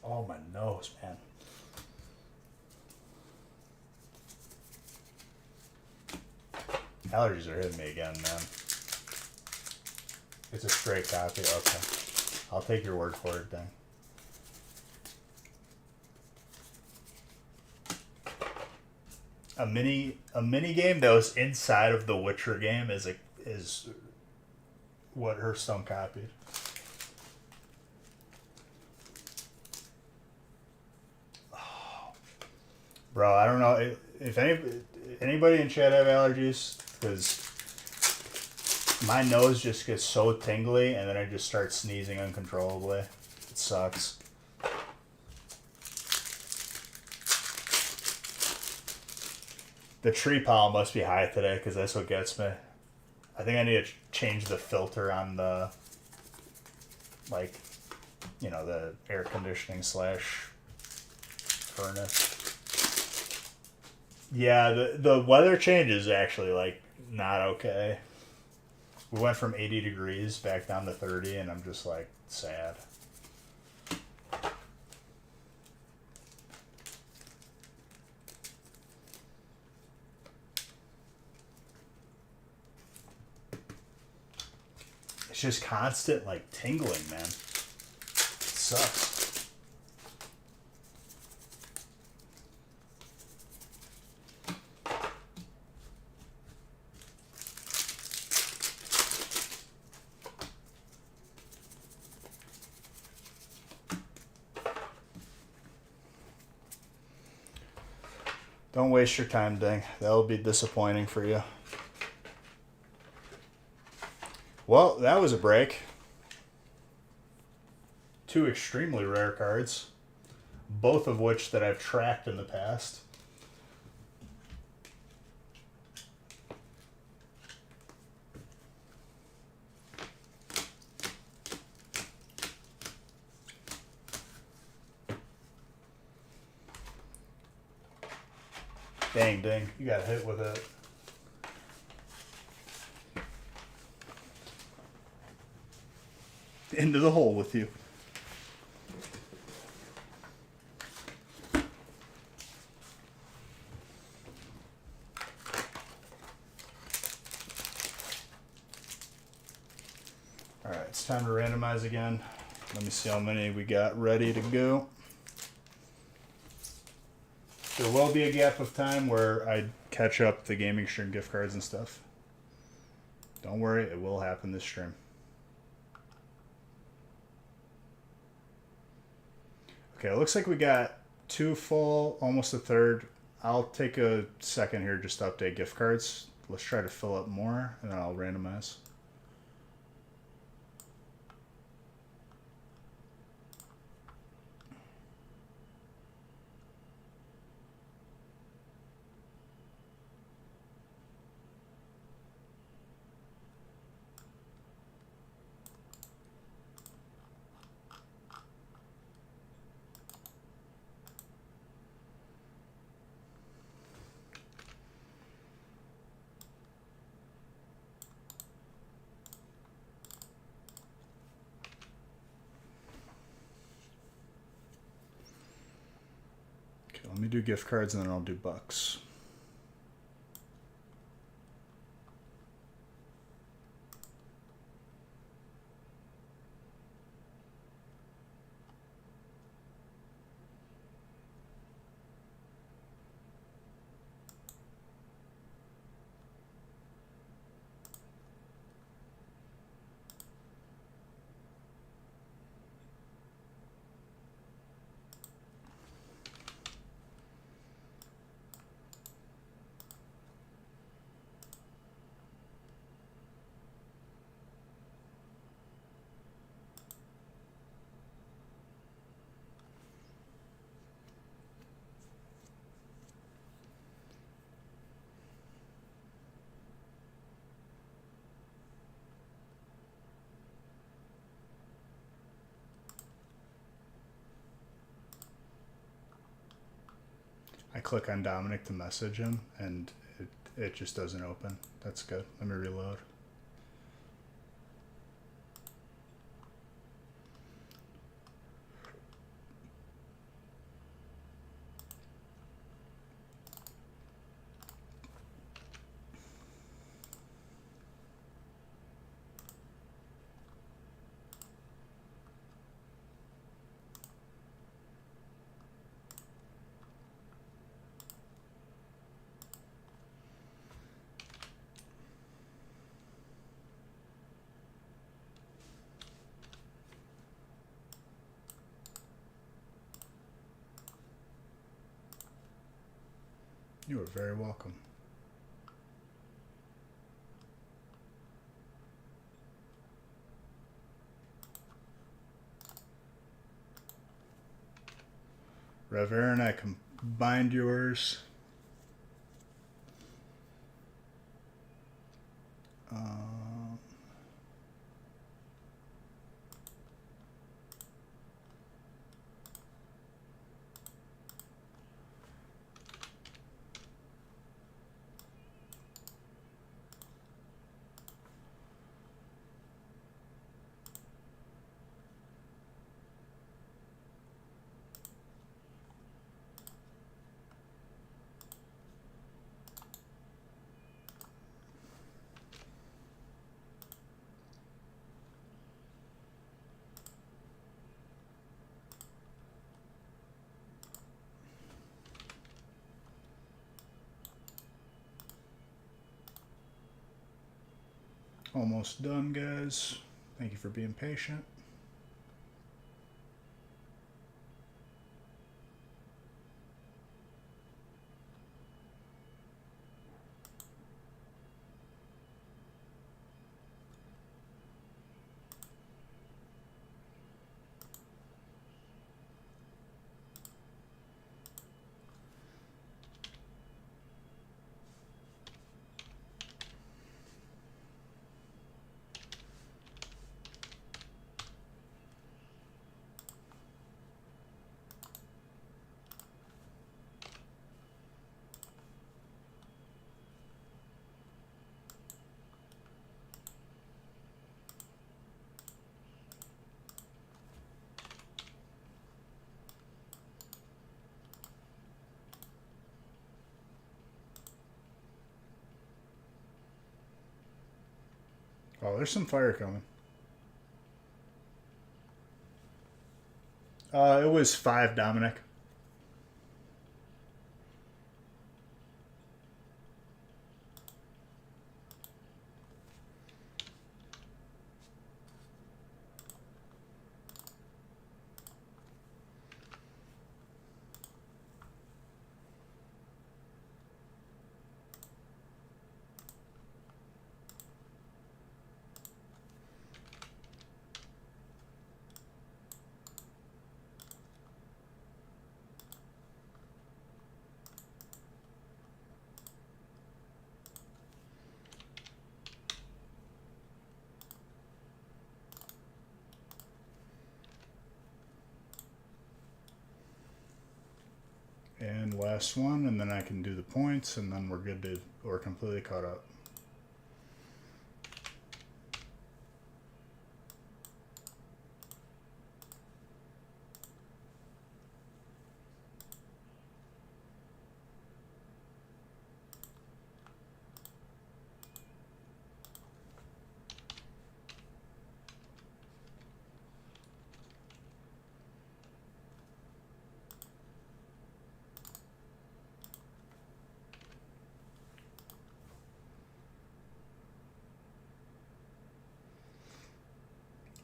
Oh, my nose, man. Allergies are hitting me again, man. It's a straight copy. Okay. I'll take your word for it, then. A mini game that was inside of the Witcher game is what Hearthstone copied. Oh. Bro, I don't know if anybody in chat have allergies, because my nose just gets so tingly and then I just start sneezing uncontrollably. It sucks. The tree pollen must be high today, because that's what gets me. I think I need to change the filter on the, like, you know, the air conditioning / furnace. Yeah, the weather change is actually, like, not okay. We went from 80 degrees back down to 30, and I'm just, like, sad. It's just constant, like, tingling, man. It sucks. Don't waste your time, Ding. That'll be disappointing for you. Well, that was a break. 2 extremely rare cards, both of which that I've tracked in the past. Dang, Ding, you got hit with it. Into the hole with you. Alright, it's time to randomize again. Let me see how many we got ready to go. There will be a gap of time where I catch up the gaming stream gift cards and stuff. Don't worry, it will happen this stream. Okay, it looks like we got 2 full, almost a third. I'll take a second here just to update gift cards. Let's try to fill up more, and then I'll randomize. me do gift cards and then I'll do bucks. I click on Dominic to message him, and it just doesn't open. That's good. Let me reload. You are very welcome. Rev Aaron, I combined yours. Almost done, guys. Thank you for being patient. Oh, there's some fire coming. It was 5, Dominic. And last one, and then I can do the points, and then we're good to, we're completely caught up.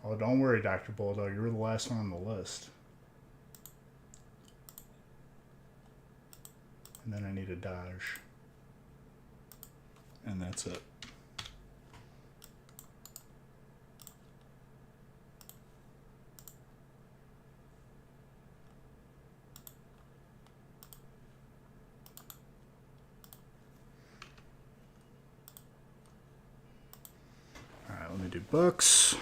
Oh, don't worry, Dr. Bulldog. You were the last one on the list. And then I need a dodge. And that's it. Alright, let me do books.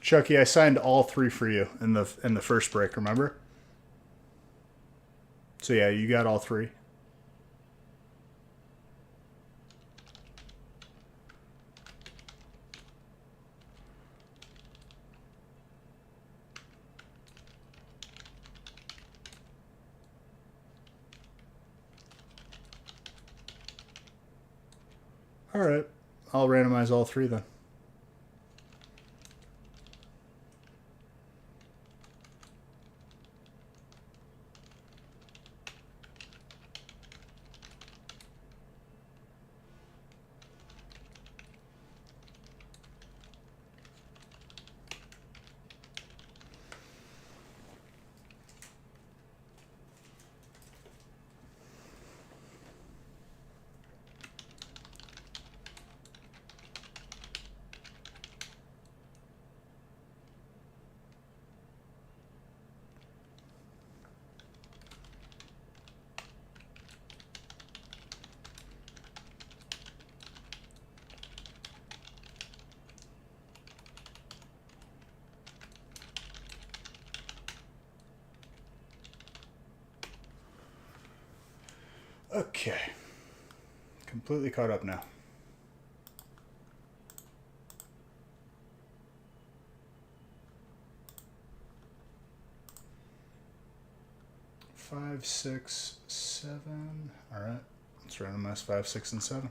Chucky, I signed all 3 for you in the first break, remember? So yeah, you got all 3. Alright. I'll randomize all 3 then. Okay. Completely caught up now. Five, 6, 7. All right. Let's randomize 5, 6, and 7.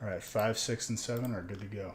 All right, 5, 6, and 7 are good to go.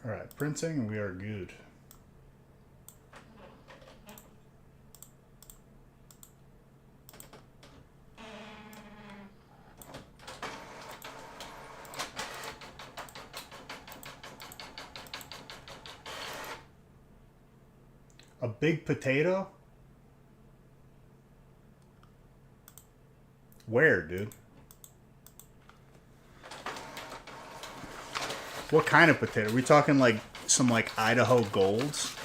Alright, printing, and we are good. A big potato? Where, dude? What kind of potato? Are we talking like some like Idaho Golds?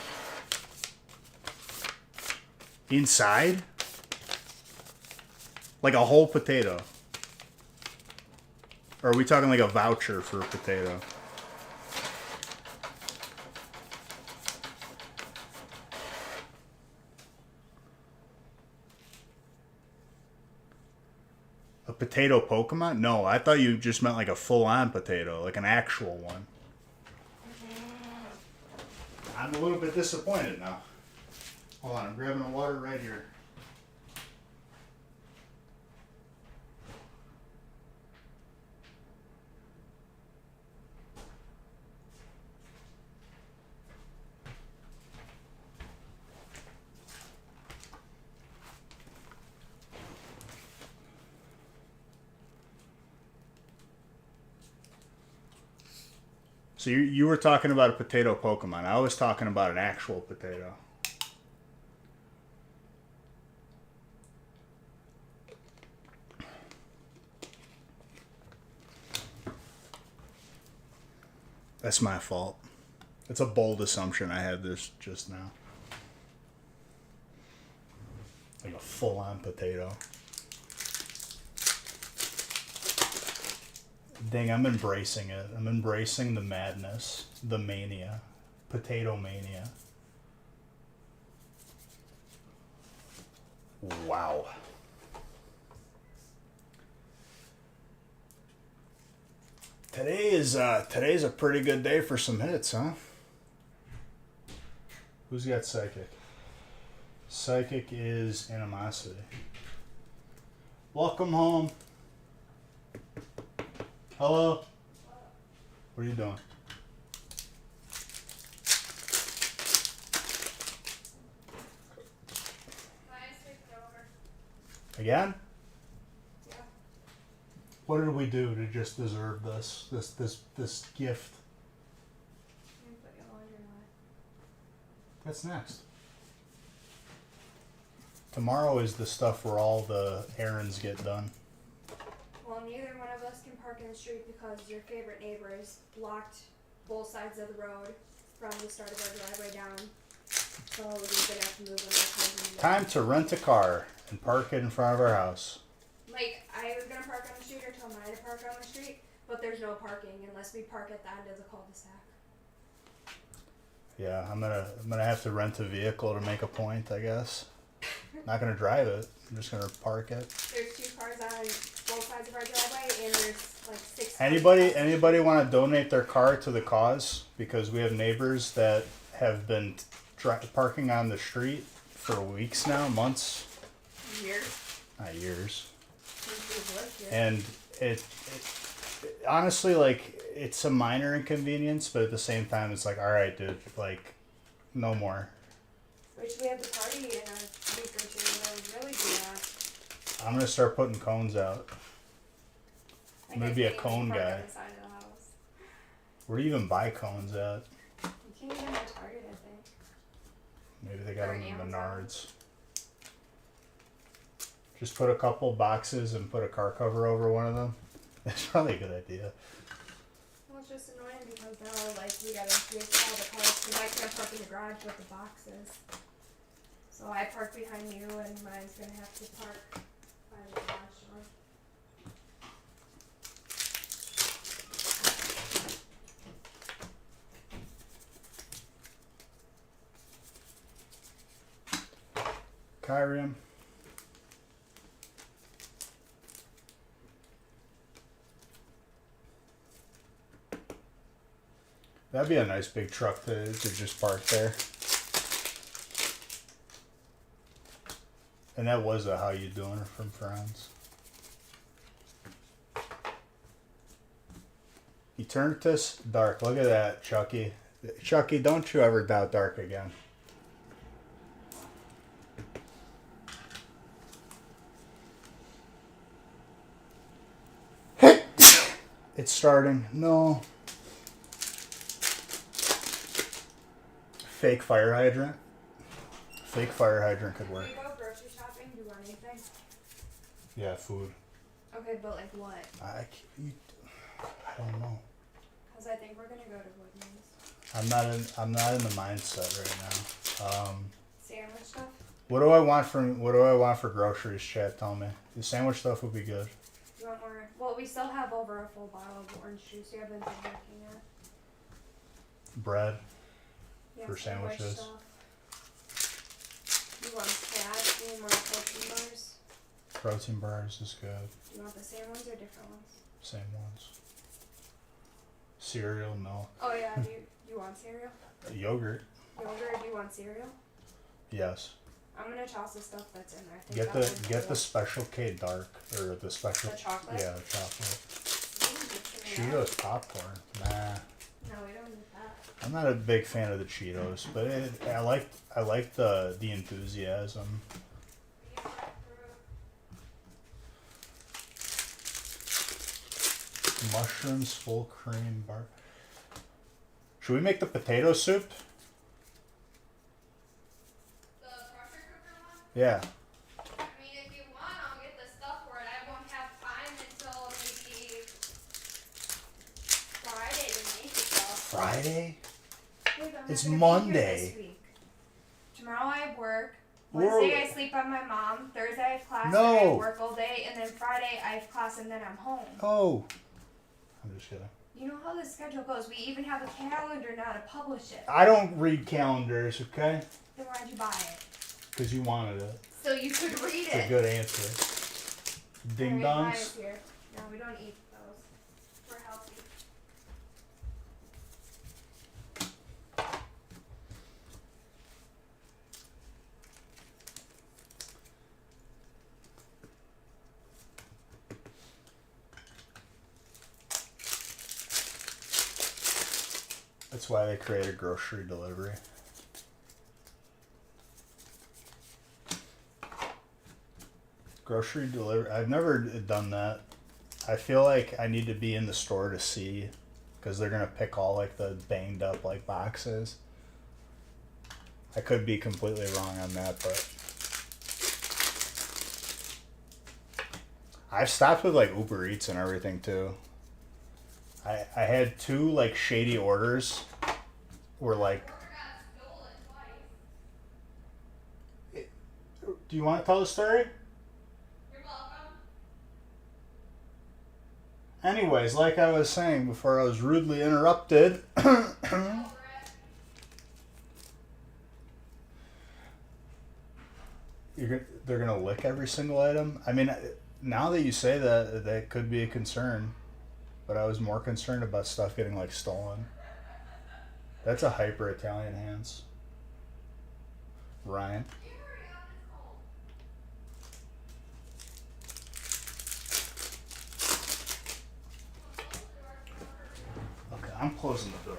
Inside? Like a whole potato? Or are we talking like a voucher for a potato? A potato Pokemon? No, I thought you just meant like a full-on potato, like an actual one. I'm a little bit disappointed now. Hold on, I'm grabbing the water right here. So you were talking about a potato Pokemon. I was talking about an actual potato. That's my fault. It's a bold assumption. I had this just now. Like a full-on potato. Dang, I'm embracing it. I'm embracing the madness, the mania, potato mania. Wow. Today's a pretty good day for some hits, huh? Who's got Psychic? Psychic is Animosity. Welcome home. Hello? What are you doing? Again?
Yeah.
What did we do to just deserve this gift?
Put your laundry away.
What's next? Tomorrow is the stuff where all the errands get done.
Well, neither one of us can park in the street because your favorite neighbors blocked both sides of the road from the start of our driveway down. So we're gonna have to move them.
Time to rent a car and park it in front of our house.
Like, I was gonna park on the street or tell Maya to park on the street, but there's no parking unless we park at the end of the cul-de-sac.
Yeah, I'm gonna have to rent a vehicle to make a point, I guess. Not gonna drive it. I'm just gonna park it.
There's 2 cars on both sides of our driveway, and there's like 6.
Anybody want to donate their car to the cause? Because we have neighbors that have been parking on the street for weeks now, months.
Years.
Not years.
Since we've lived here.
And it honestly, like, it's a minor inconvenience, but at the same time, it's like, all right, dude, like, no more.
Which we have the party in a week or 2, and I would really do that.
I'm gonna start putting cones out. I'm gonna be a cone guy.
On the side of the house.
Where do you even buy cones at?
You can't even at Target, I think.
Maybe they got
Or
them in
Amazon.
Menards. Just put a couple boxes and put a car cover over one of them. That's probably a good idea.
Well, it's just annoying because now, like, we gotta get all the cars, because I can't park in the garage with the boxes. So I park behind you, and mine's gonna have to park by the garage door.
Kyrium. That'd be a nice big truck to just park there. And that was a How You Doing from Friends. Eternatus Dark. Look at that, Chucky. Chucky, don't you ever doubt Dark again. It's starting. No. Fake fire hydrant. Fake fire hydrant could work.
Do you go grocery shopping? Do you want anything?
Yeah, food.
Okay, but like what?
I don't know.
Because I think we're gonna go to Woodman's.
I'm not in the mindset right now.
Sandwich stuff?
What do I want for groceries, chat? Tell me. The sandwich stuff would be good.
You want more? Well, we still have over a full bottle of orange juice we haven't been looking at.
Bread
Yeah,
for
sandwich
sandwiches.
stuff. You want cash? You need more protein bars?
Protein bars is good.
Do you want the same ones or different ones?
Same ones. Cereal, milk.
Oh yeah, do you want cereal?
Yogurt.
Yogurt, do you want cereal?
Yes.
I'm gonna toss the stuff that's in there. I think
Get the Special K dark or the special.
The chocolate?
Yeah, the chocolate.
Cheetos.
Cheetos popcorn. Nah.
No, we don't need that.
I'm not a big fan of the Cheetos, but I like the enthusiasm. Mushrooms, full cream bar. Should we make the potato soup?
The pressure cooker one?
Yeah.
I mean, if you want, I'll get the stuff for it. I won't have time until maybe Friday to make it though.
Friday?
Wait, I'm
It's
not gonna be here
Monday.
this week. Tomorrow I have work.
We're-
Wednesday I sleep on my mom. Thursday I have class.
No.
Then I have work all day, and then Friday I have class, and then I'm home.
Oh. I'm just kidding.
You know how the schedule goes. We even have a calendar now to publish it.
I don't read calendars, okay?
Then why'd you buy it?
Because you wanted it.
So you could read
It's a
it.
good answer. Ding
Alright, mine
dongs.
is here. No, we don't eat those. We're healthy.
That's why they created grocery delivery. Grocery delivery. I've never done that. I feel like I need to be in the store to see, because they're gonna pick all like the banged up like boxes. I could be completely wrong on that, but I've stopped with like Uber Eats and everything too. I had two like shady orders where like. Do you want to tell the story?
You're welcome.
Anyways, like I was saying before I was rudely interrupted. They're gonna lick every single item. I mean, now that you say that, that could be a concern. But I was more concerned about stuff getting like stolen. That's a hyper Italian hands. Ryan. Okay, I'm closing the door.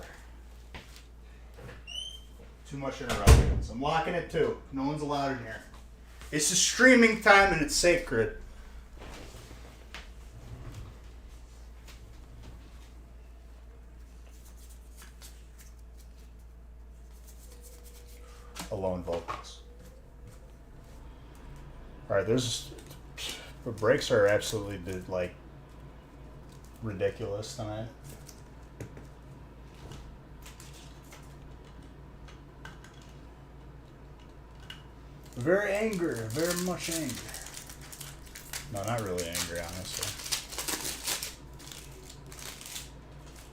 Too much interruptions. I'm locking it too. No one's allowed in here. It's a streaming time and it's sacred. Alone vocals. Alright, there's. The brakes are absolutely like ridiculous tonight. Very angry, very much angry. No, not really angry, honestly.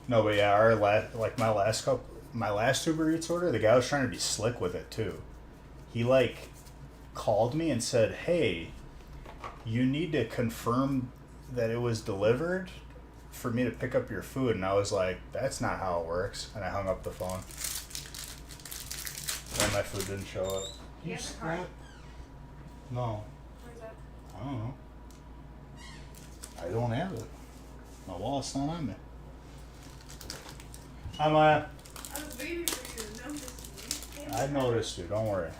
No, but yeah, my last Uber Eats order, the guy was trying to be slick with it too. He like called me and said, "Hey, you need to confirm that it was delivered for me to pick up your food." And I was like, "That's not how it works." And I hung up the phone. And my food didn't show up.
You have the card?
No.
Where's that?
I don't know. I don't have it. My wallet's not on me. I'm
I was
waiting for you to notice me.
I noticed you. Don't worry.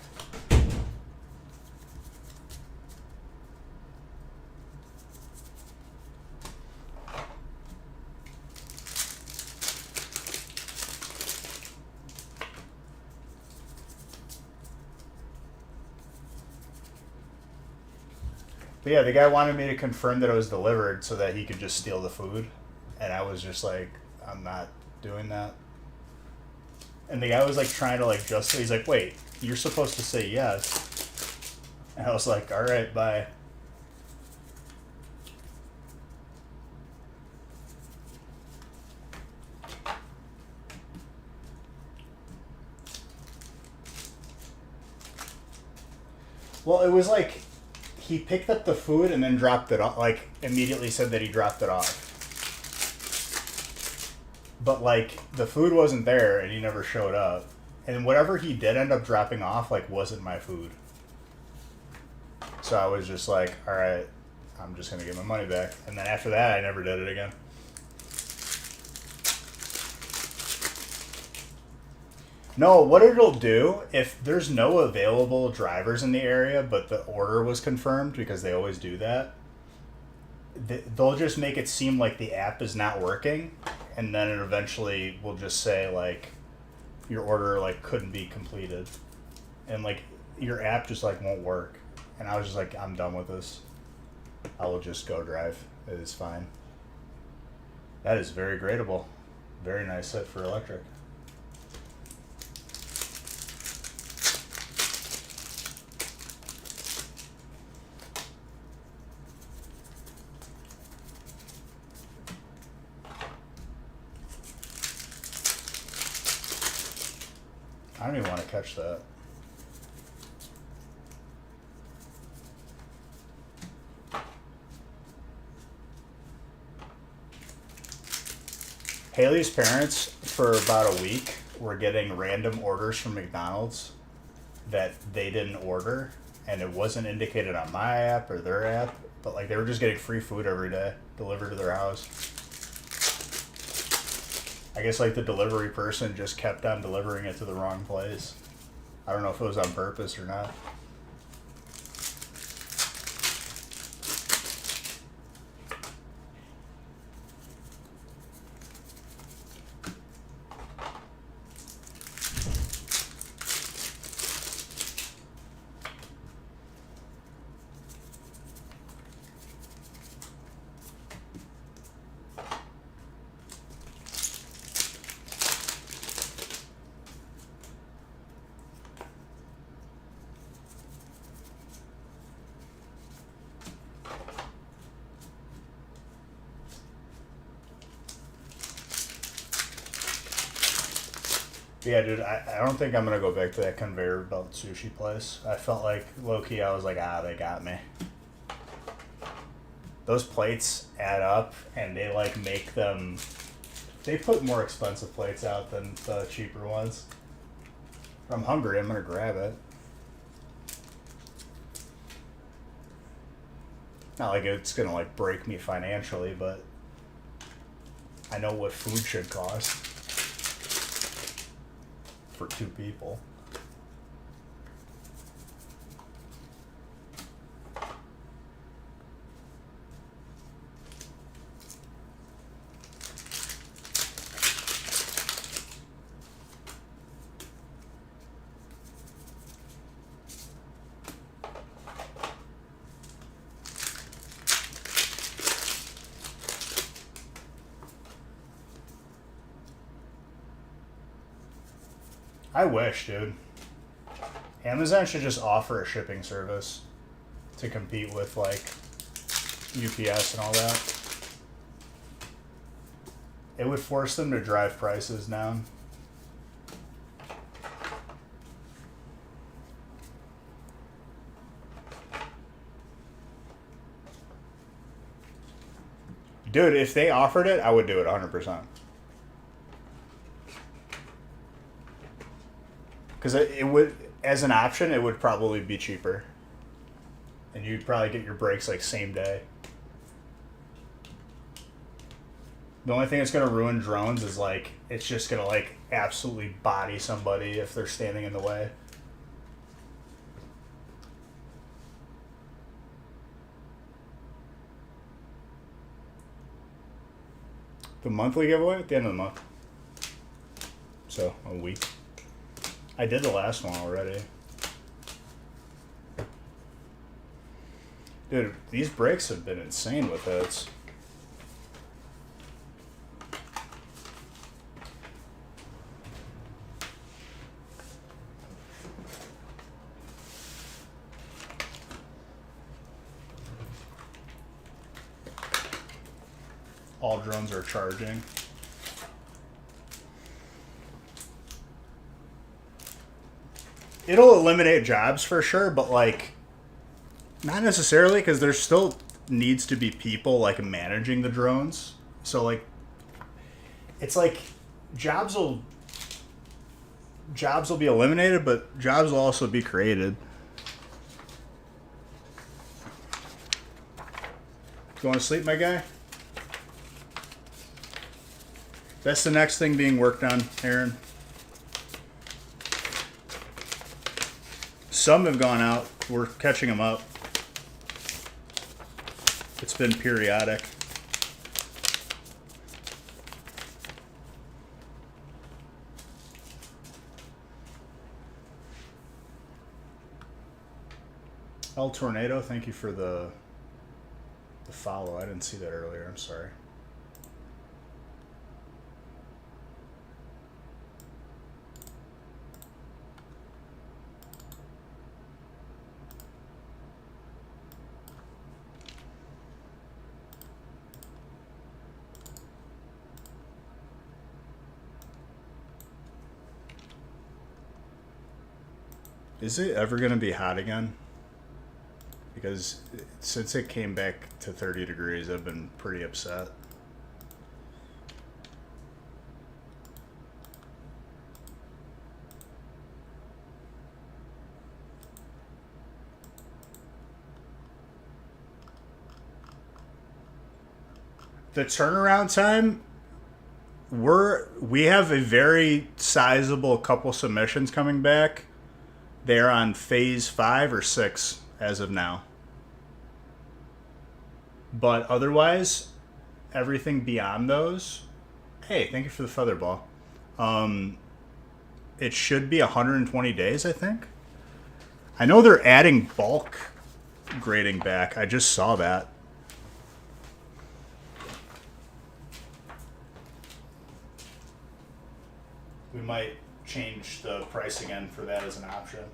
But yeah, the guy wanted me to confirm that it was delivered so that he could just steal the food. And I was just like, I'm not doing that. And the guy was like trying to like justify. He's like, wait, you're supposed to say yes. And I was like, all right, bye. Well, it was like he picked up the food and then dropped it off. Like immediately said that he dropped it off. But like the food wasn't there and he never showed up. And whatever he did end up dropping off like wasn't my food. So I was just like, all right, I'm just gonna get my money back. And then after that, I never did it again. No, what it'll do, if there's no available drivers in the area, but the order was confirmed, because they always do that, they'll just make it seem like the app is not working, and then it eventually will just say, like, your order, like, couldn't be completed. And, like, your app just, like, won't work. And I was just like, I'm done with this. I will just go drive. It is fine. That is very gradable. Very nice set for electric. I don't even want to catch that. Haley's parents, for about a week, were getting random orders from McDonald's that they didn't order, and it wasn't indicated on my app or their app, but like they were just getting free food every day delivered to their house. I guess like the delivery person just kept on delivering it to the wrong place. I don't know if it was on purpose or not. Yeah, dude, I don't think I'm going to go back to that conveyor belt sushi place. I felt like, low-key, I was like, they got me. Those plates add up, and they, like, make them... They put more expensive plates out than the cheaper ones. If I'm hungry, I'm going to grab it. Not like it's going to, like, break me financially, but I know what food should cost. For 2 people. I wish, dude. Amazon should just offer a shipping service to compete with, like, UPS and all that. It would force them to drive prices down. Dude, if they offered it, I would do it 100%. Because it would, as an option, it would probably be cheaper. And you'd probably get your breaks like same day. The only thing that's gonna ruin drones is like it's just gonna like absolutely body somebody if they're standing in the way. The monthly giveaway at the end of the month. So a week. I did the last one already. Dude, these brakes have been insane with it. All drones are charging. It'll eliminate jobs for sure, but like not necessarily because there still needs to be people like managing the drones. So like it's like jobs will be eliminated, but jobs will also be created. You want to sleep, my guy? That's the next thing being worked on, Aaron. Some have gone out. We're catching them up. It's been periodic. El Tornado, thank you for the follow. I didn't see that earlier. I'm sorry. Is it ever going to be hot again? Because since it came back to 30 degrees, I've been pretty upset. The turnaround time, we have a very sizable couple submissions coming back. They're on phase 5 or 6 as of now. But otherwise, everything beyond those, hey, thank you for the feather ball. It should be 120 days, I think. I know they're adding bulk grading back. I just saw that. We might change the price again for that as an option.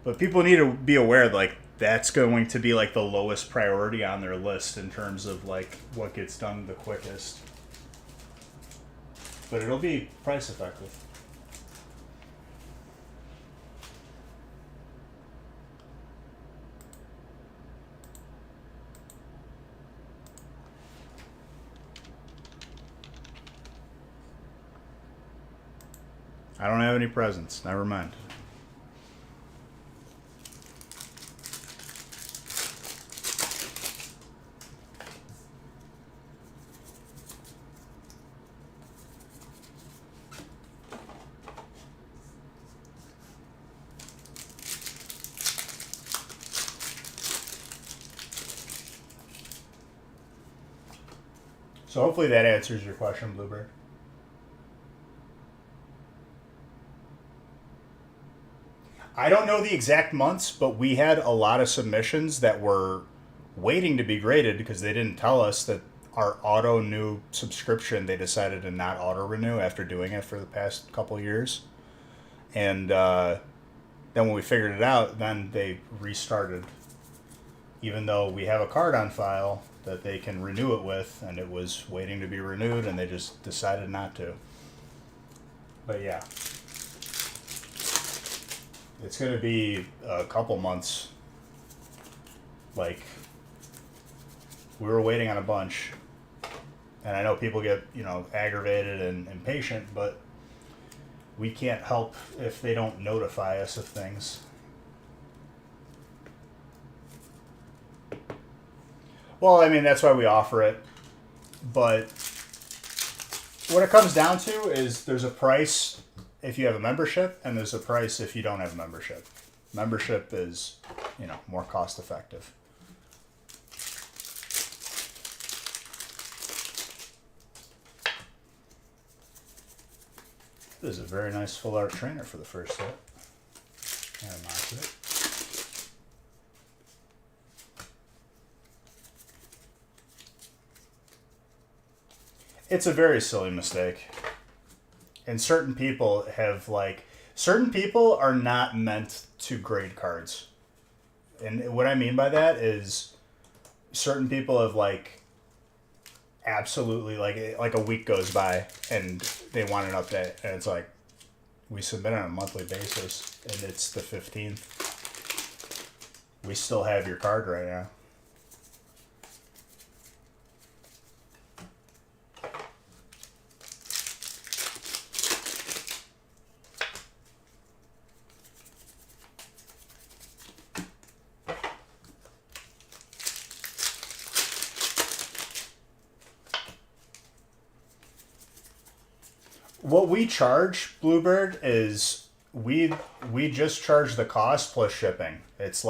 But people need to be aware, like, that's going to be, like, the lowest priority on their list in terms of, like, what gets done the quickest. But it'll be price effective. I don't have any presents. Never mind. So hopefully that answers your question, Bluebird. I don't know the exact months, but we had a lot of submissions that were waiting to be graded because they didn't tell us that our auto new subscription, they decided to not auto renew after doing it for the past couple years. And then when we figured it out, then they restarted. Even though we have a card on file that they can renew it with, and it was waiting to be renewed, and they just decided not to. But yeah. It's going to be a couple months. Like, we were waiting on a bunch. And I know people get, aggravated and impatient, but we can't help if they don't notify us of things. Well, I mean, that's why we offer it. But what it comes down to is there's a price if you have a membership, and there's a price if you don't have a membership. Membership is, more cost effective. This is a very nice full art trainer for the first set. And I marked it. It's a very silly mistake. And certain people are not meant to grade cards. And what I mean by that is certain people have absolutely like a week goes by and they want an update, and it's like we submit on a monthly basis and it's the 15th. We still have your card right now. What we charge Bluebird is we just charge the cost plus shipping. It's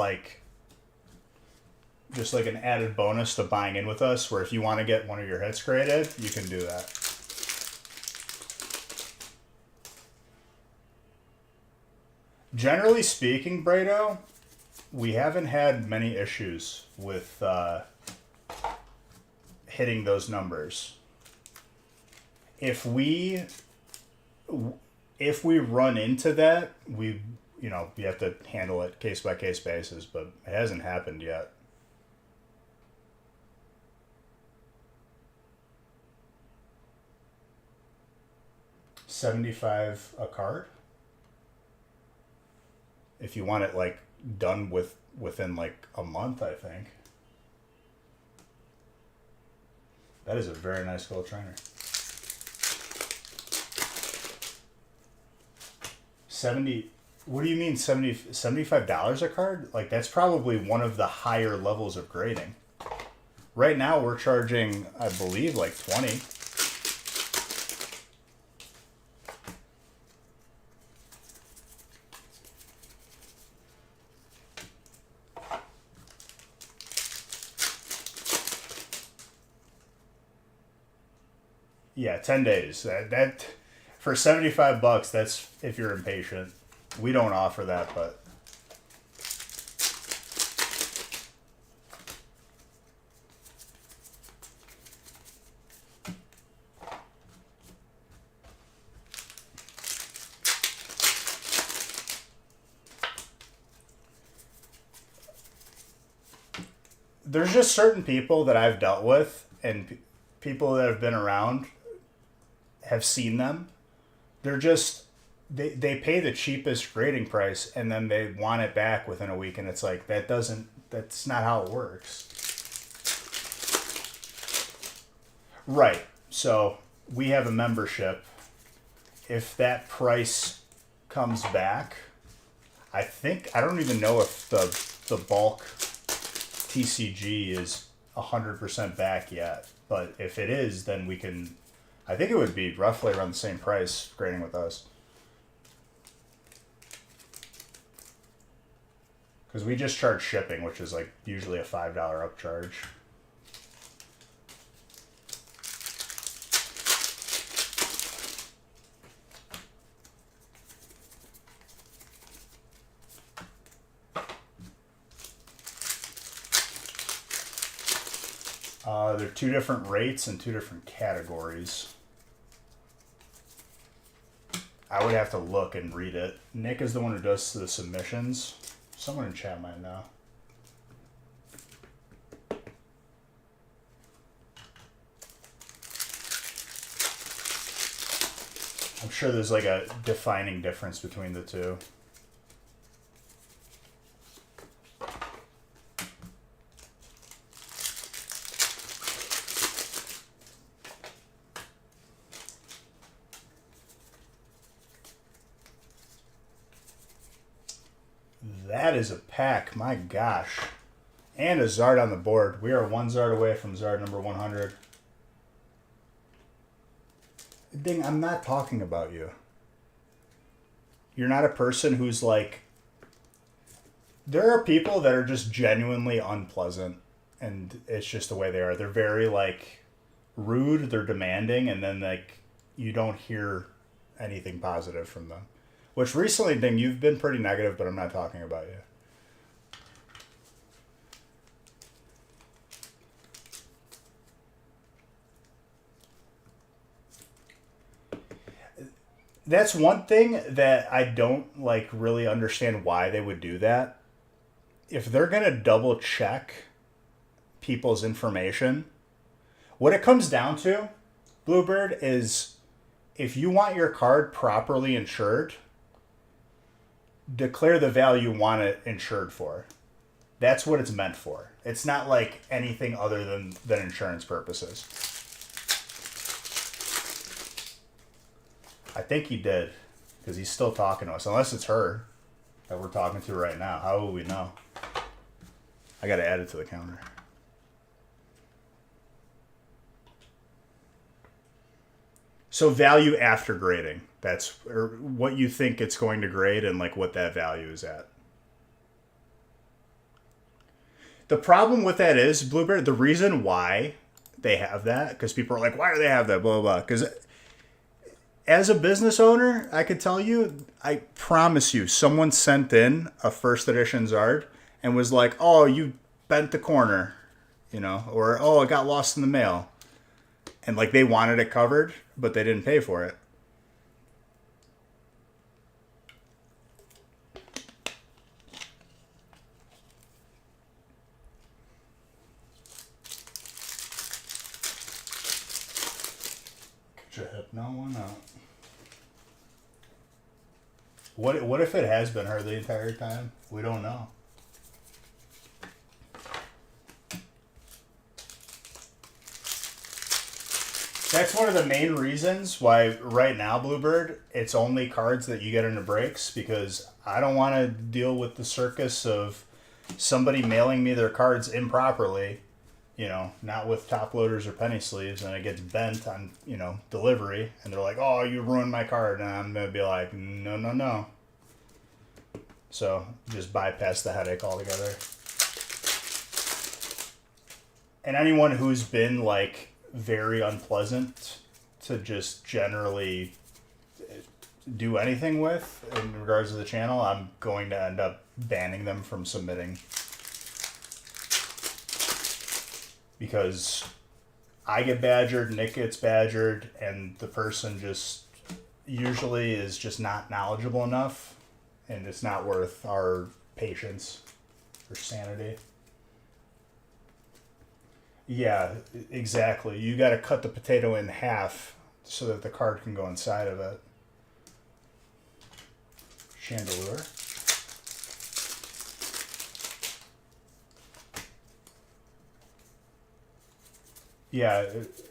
just like an added bonus to buying in with us, where if you want to get one of your hits graded, you can do that. Generally speaking, Brado, we haven't had many issues with hitting those numbers. If we run into that, we have to handle it case by case basis, but it hasn't happened yet. $75 a card. If you want it done within a month, I think. That is a very nice gold trainer. 70. What do you mean $75 a card? That's probably one of the higher levels of grading. Right now we're charging, I believe, 20. Yeah, 10 days. That for $75, that's if you're impatient. We don't offer that, but there's just certain people that I've dealt with, and people that have been around have seen them. They're just they pay the cheapest grading price and then they want it back within a week, and it's that's not how it works. Right. So we have a membership. If that price comes back, I don't even know if the bulk TCG is 100% back yet, but if it is, then we can. I think it would be roughly around the same price grading with us. Because we just charge shipping, which is usually a $5 upcharge. There are two different rates and two different categories. I would have to look and read it. Nick is the one who does the submissions. Someone in chat might know. I'm sure there's a defining difference between the two. That is a pack. My gosh. And a Zard on the board. We are one Zard away from Zard number 100. Ding, I'm not talking about you. You're not a person who's like... There are people that are just genuinely unpleasant. And it's just the way they are. They're very, like, rude. They're demanding. And then, like, you don't hear anything positive from them. Which recently, Ding, you've been pretty negative, but I'm not talking about you. That's one thing that I don't, like, really understand why they would do that. If they're going to double check people's information, what it comes down to, Bluebird, is if you want your card properly insured, declare the value you want it insured for. That's what it's meant for. It's not like anything other than insurance purposes. I think he did, because he's still talking to us. Unless it's her that we're talking to right now. How will we know? I got to add it to the counter. So value after grading. That's or what you think it's going to grade and like what that value is at. The problem with that is, Bluebird, the reason why they have that, because people are like, why do they have that, blah, blah, blah. Because as a business owner, I could tell you, I promise you, someone sent in a first edition Zard and was like, oh, you bent the corner, you know, or, oh, it got lost in the mail. And like they wanted it covered, but they didn't pay for it. Get your Hypno one out. What if it has been her the entire time? We don't know. That's one of the main reasons why right now, Bluebird, it's only cards that you get into breaks, because I don't want to deal with the circus of somebody mailing me their cards improperly, you know, not with top loaders or penny sleeves, and it gets bent on, you know, delivery, and they're like, oh, you ruined my card, and I'm going to be like, no, no, no. So just bypass the headache altogether. And anyone who's been like very unpleasant to just generally do anything with in regards to the channel, I'm going to end up banning them from submitting. Because I get badgered, Nick gets badgered, and the person just usually is just not knowledgeable enough, and it's not worth our patience or sanity. Yeah, exactly. You got to cut the potato in half so that the card can go inside of it. Chandelure. Yeah,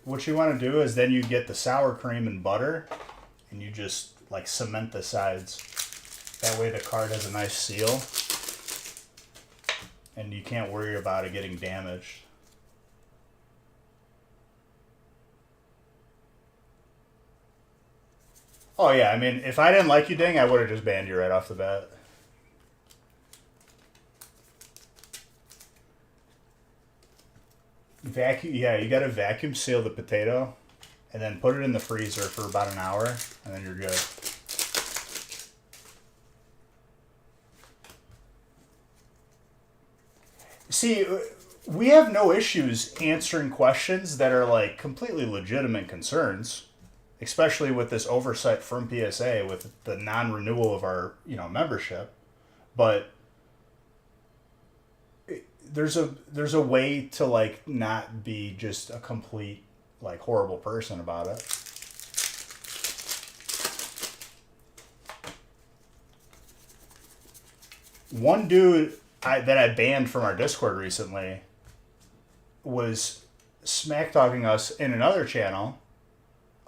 what you want to do is then you get the sour cream and butter, and you just like cement the sides. That way the card has a nice seal, and you can't worry about it getting damaged. Oh yeah, I mean, if I didn't like you, Ding, I would have just banned you right off the bat. Vacuum, yeah, you gotta vacuum seal the potato, and then put it in the freezer for about an hour, and then you're good. See, we have no issues answering questions that are like completely legitimate concerns, especially with this oversight from PSA with the non-renewal of our, you know, membership. But there's a way to like not be just a complete like horrible person about it. One dude that I banned from our Discord recently was smack talking us in another channel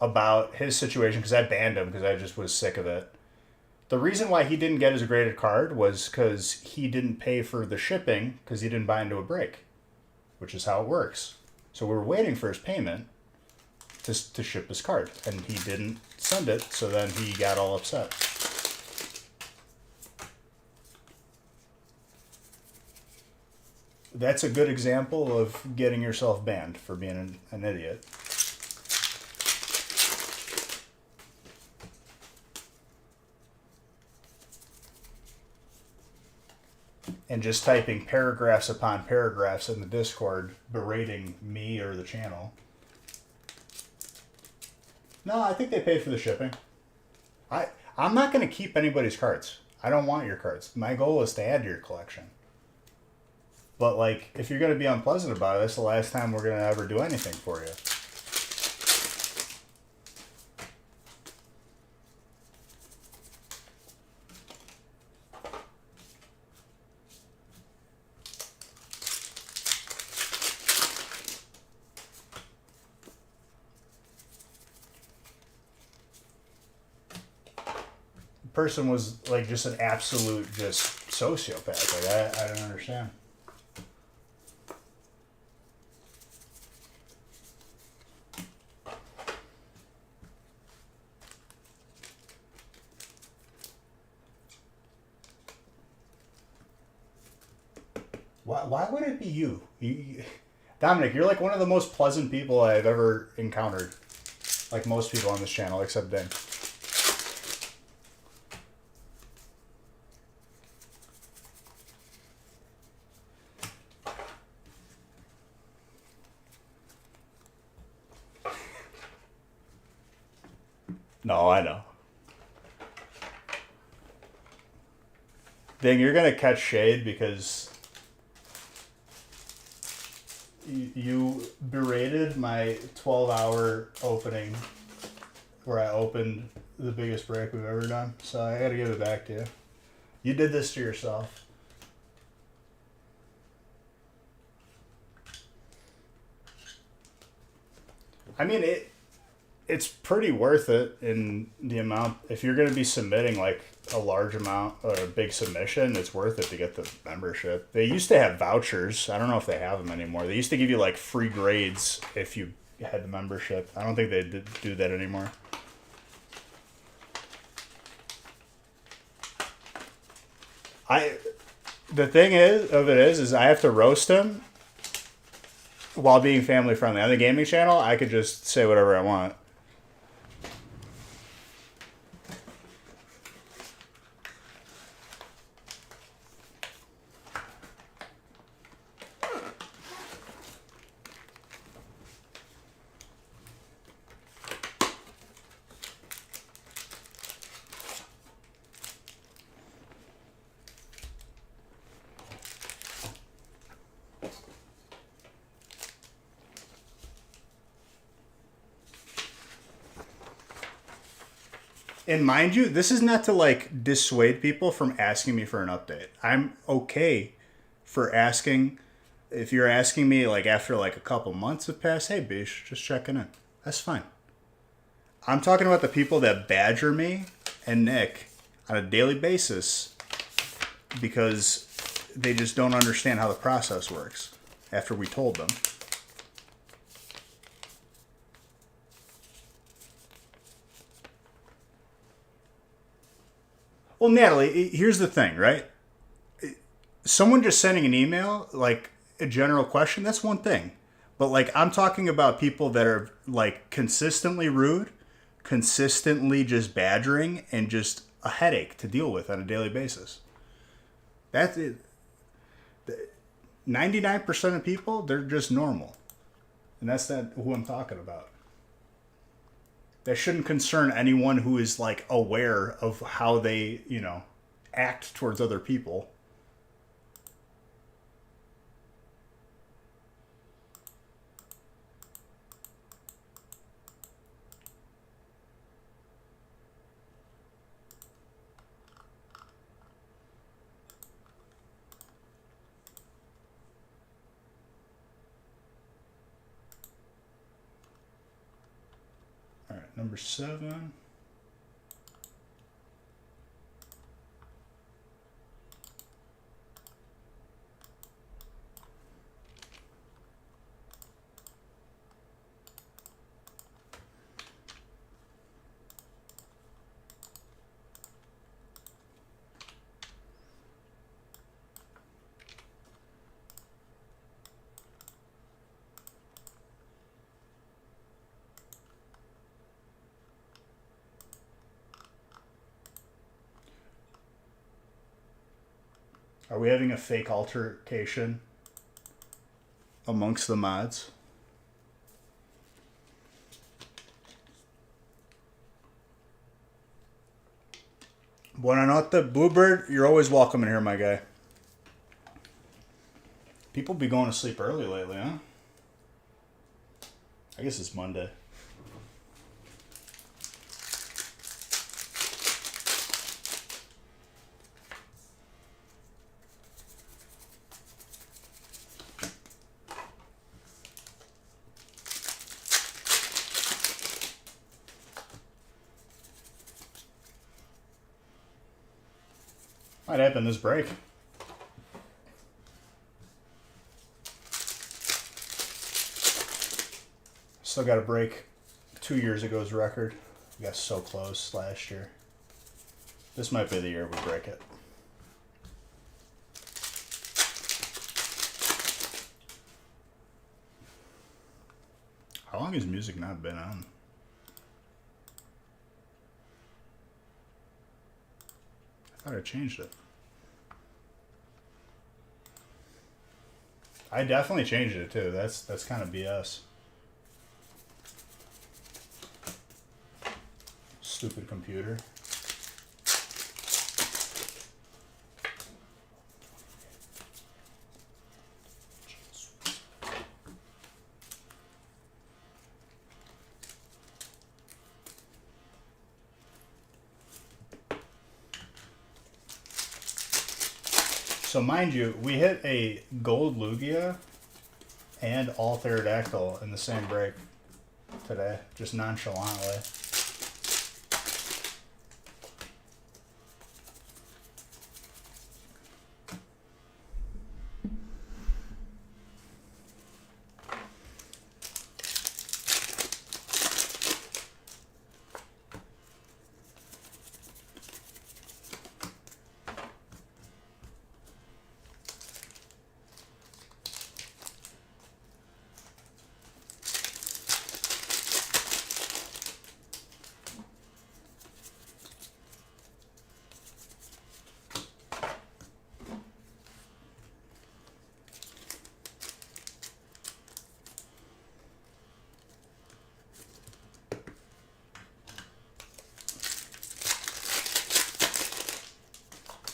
about his situation, because I banned him because I just was sick of it. The reason why he didn't get his graded card was because he didn't pay for the shipping because he didn't buy into a break, which is how it works. So we were waiting for his payment to ship his card, and he didn't send it, so then he got all upset. That's a good example of getting yourself banned for being an idiot. And just typing paragraphs upon paragraphs in the Discord berating me or the channel. No, I think they paid for the shipping. I'm not going to keep anybody's cards. I don't want your cards. My goal is to add to your collection. But, like, if you're going to be unpleasant about it, that's the last time we're going to ever do anything for you. The person was, like, just an absolute just sociopath. Like, I don't understand. Why would it be you? Dominic, you're like one of the most pleasant people I've ever encountered. Like most people on this channel, except Dan. No, I know. Dang, you're gonna catch shade because you berated my 12-hour opening where I opened the biggest break we've ever done. So I gotta give it back to you. You did this to yourself. I mean, it's pretty worth it in the amount. If you're going to be submitting like a large amount or a big submission, it's worth it to get the membership. They used to have vouchers. I don't know if they have them anymore. They used to give you like free grades if you had the membership. I don't think they do that anymore. The thing is I have to roast him while being family friendly. On the gaming channel, I could just say whatever I want. And mind you, this is not to like dissuade people from asking me for an update. I'm okay for asking. If you're asking me like after like a couple months have passed, hey Bish, just checking in. That's fine. I'm talking about the people that badger me and Nick on a daily basis because they just don't understand how the process works after we told them. Well, Natalie, here's the thing, right? Someone just sending an email, like a general question, that's one thing. But like I'm talking about people that are like consistently rude, consistently just badgering, and just a headache to deal with on a daily basis. That's it. 99% of people, they're just normal. And that's not who I'm talking about. That shouldn't concern anyone who is like aware of how they, act towards other people. All right, number 7. Are we having a fake altercation amongst the mods? Buonanotte, Bluebird. You're always welcome in here, my guy. People be going to sleep early lately, huh? I guess it's Monday. Might happen this break. Still got to break 2 years ago's record. We got so close last year. This might be the year we break it. How long has music not been on? I thought I changed it. I definitely changed it too. That's kind of BS. Stupid computer. So mind you, we hit a gold Lugia and all Therodactyl in the same break today, just nonchalantly.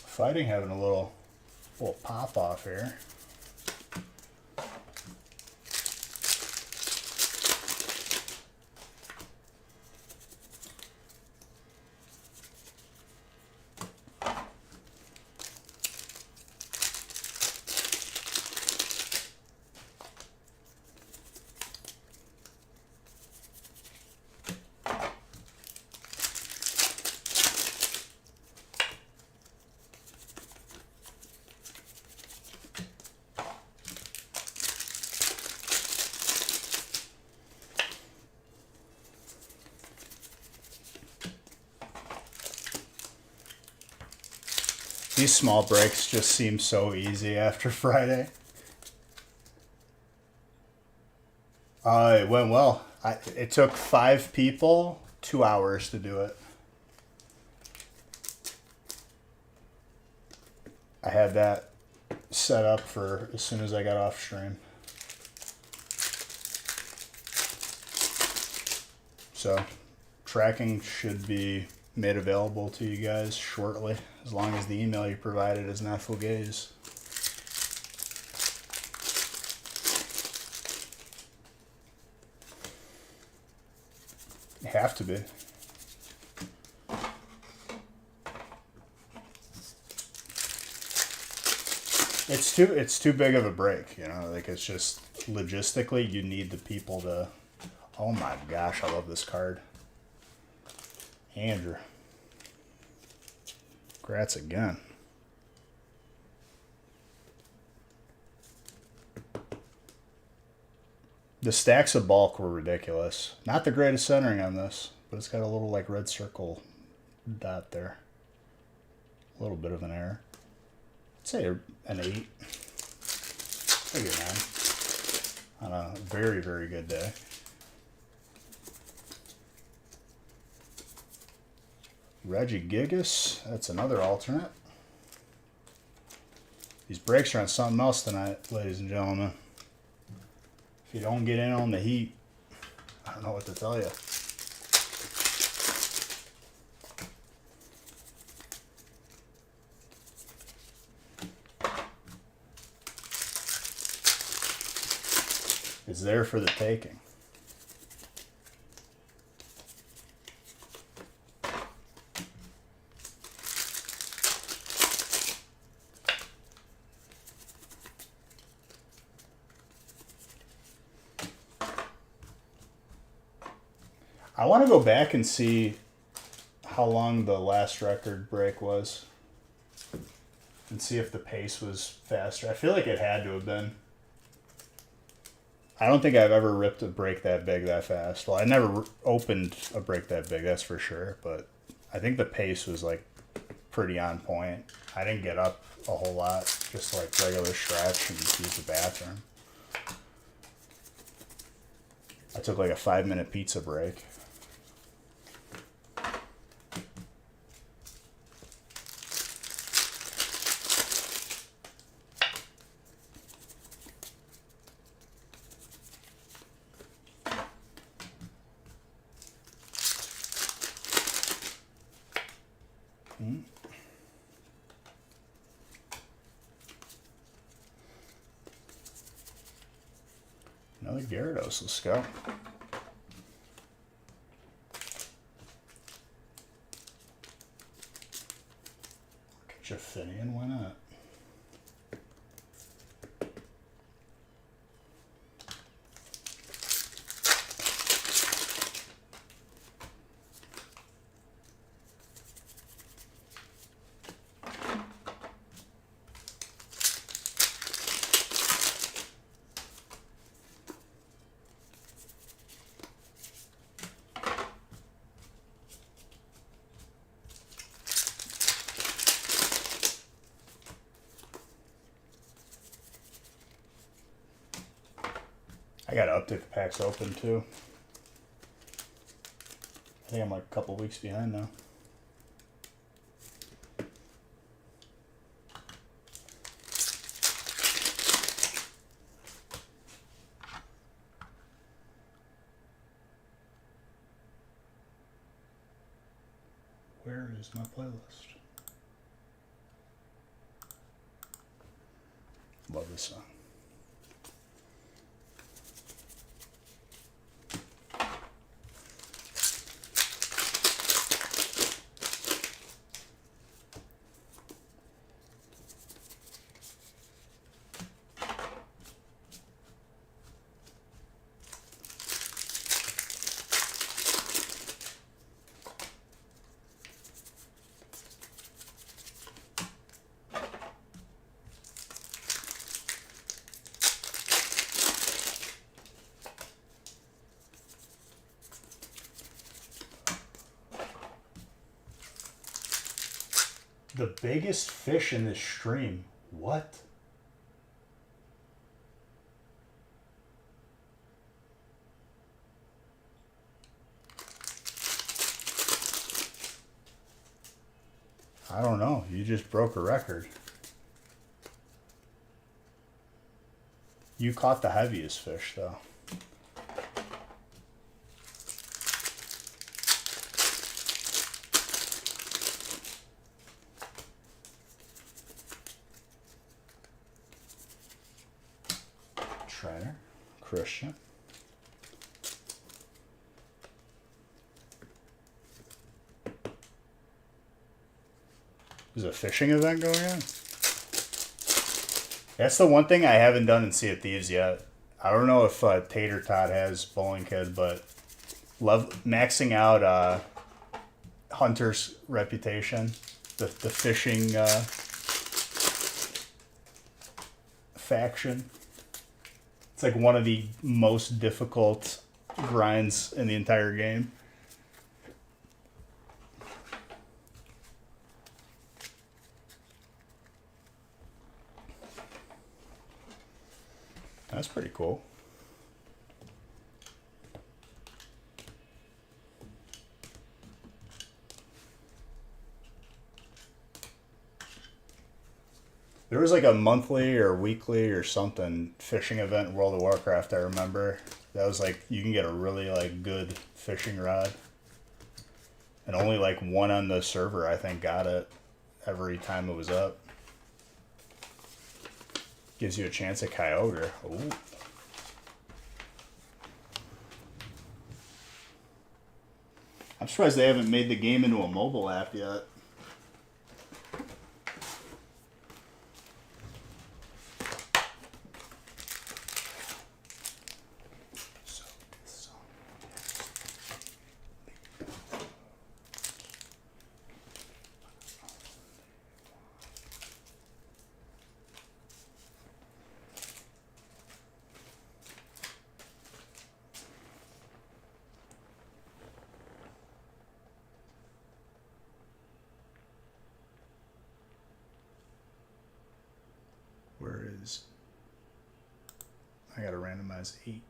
Fighting having a little pop off here. These small breaks just seem so easy after Friday. It went well. It took 5 people 2 hours to do it. I had that set up for as soon as I got off stream. So, tracking should be made available to you guys shortly, as long as the email you provided is not fugazi. You have to be. It's too big of a break, you know, like it's just logistically you need the people to. Oh my gosh, I love this card. Andrew. Congrats again. The stacks of bulk were ridiculous. Not the greatest centering on this, but it's got a little like red circle dot there. A little bit of an error. I'd say an 8. Maybe a 9. On a very, very good day. Reggie Gigas, that's another alternate. These brakes are on something else tonight, ladies and gentlemen. If you don't get in on the heat, I don't know what to tell you. It's there for the taking. I want to go back and see how long the last record break was and see if the pace was faster. I feel like it had to have been. I don't think I've ever ripped a break that big that fast. Well, I never opened a break that big, that's for sure, but I think the pace was like pretty on point. I didn't get up a whole lot, just like regular stretch and use the bathroom. I took like a 5-minute pizza break. Another Gyarados, let's go. Get your Finian, why not? I gotta update the packs open too. I think I'm like a couple weeks behind now. Where is my playlist? Love this song. The biggest fish in this stream. What? I don't know. You just broke a record. You caught the heaviest fish, though. Trainer, Christian. Is a fishing event going on? That's the one thing I haven't done in Sea of Thieves yet. I don't know if Tater Tot has Bowling Kid, but love maxing out Hunter's reputation, the fishing faction. It's like one of the most difficult grinds in the entire game. That's pretty cool. There was like a monthly or weekly or something fishing event in World of Warcraft. I remember that was like you can get a really like good fishing rod, and only like one on the server I think got it every time it was up. Gives you a chance at Kyogre. Ooh. I'm surprised they haven't made the game into a mobile app yet. Where is... I gotta randomize 8.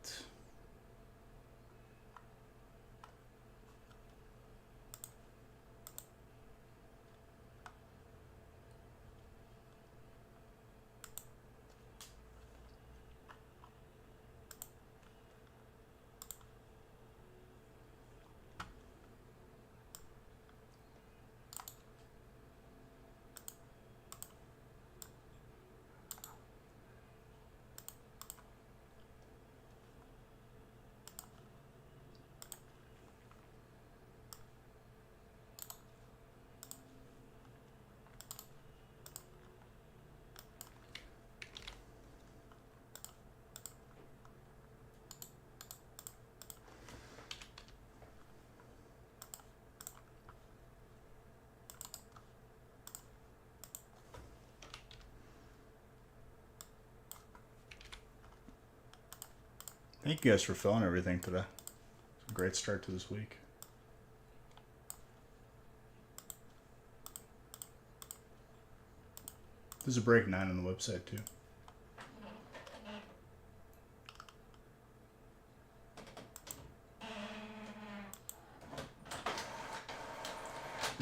Thank you guys for filling everything today. It's a great start to this week. There's a break 9 on the website too.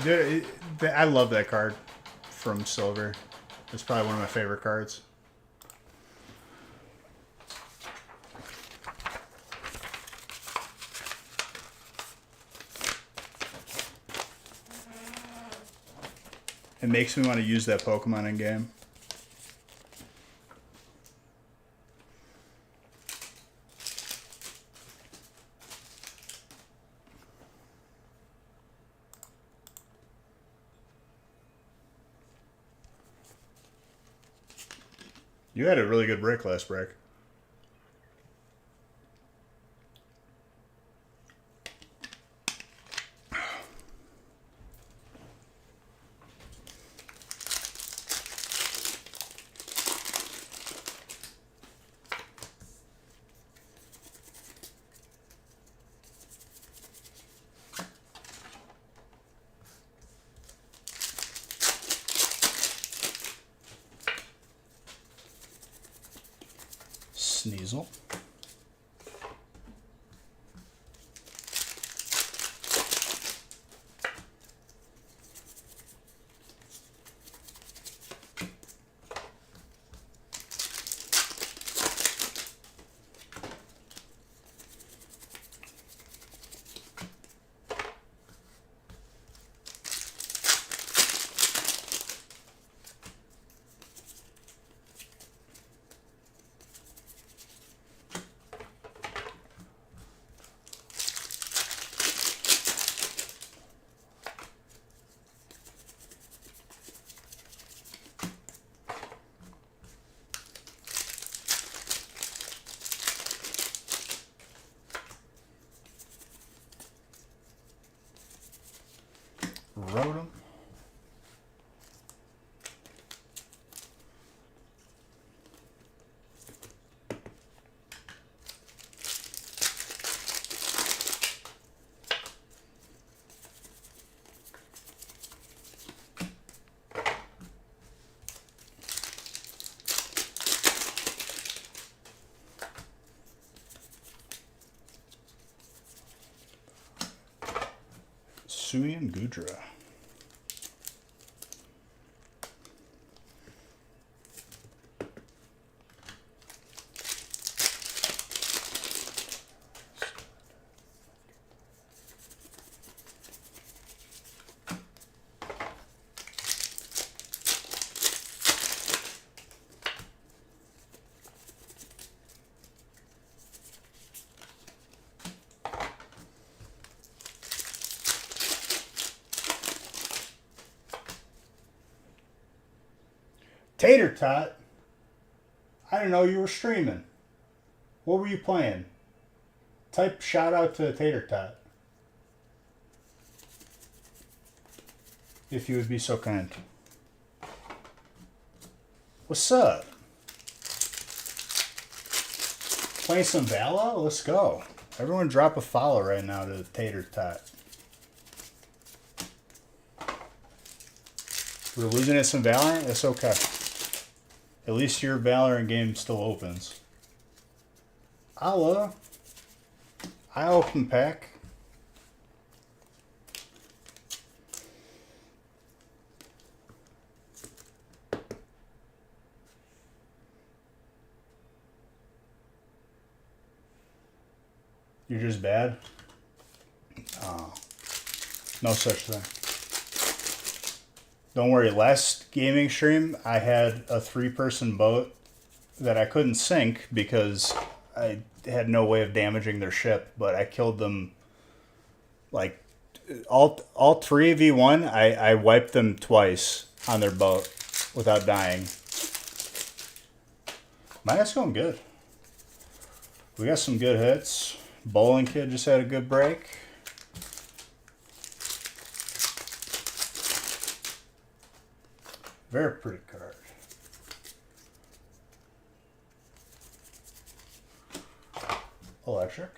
Dude, I love that card from Silver. It's probably one of my favorite cards. It makes me want to use that Pokemon in game. You had a really good break last break. Sneasel. Rotom. Suyan Gudra. Tater Tot. I didn't know you were streaming. What were you playing? Type shout out to Tater Tot. If you would be so kind. What's up? Playing some Vala? Let's go. Everyone drop a follow right now to Tater Tot. We're losing at some Valorant? That's okay. At least your Valorant game still opens. I open pack. You're just bad? Oh, no such thing. Don't worry, last gaming stream, I had a 3-person boat that I couldn't sink because I had no way of damaging their ship, but I killed them like all 3v1. I wiped them twice on their boat without dying. My night's going good. We got some good hits. Bowling Kid just had a good break. Very pretty card. Electric.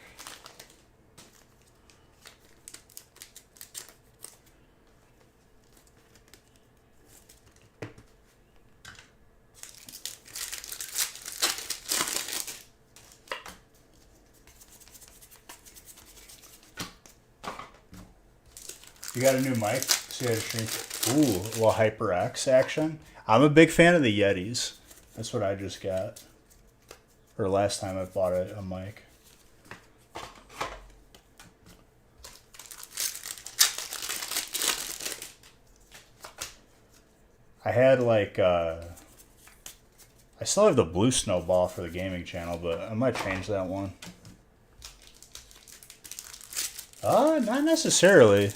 You got a new mic? So you had to shrink. Ooh, a little HyperX action. I'm a big fan of the Yetis. That's what I just got. Or last time I bought a mic. I had like, I still have the blue snowball for the gaming channel, but I might change that one. Not necessarily.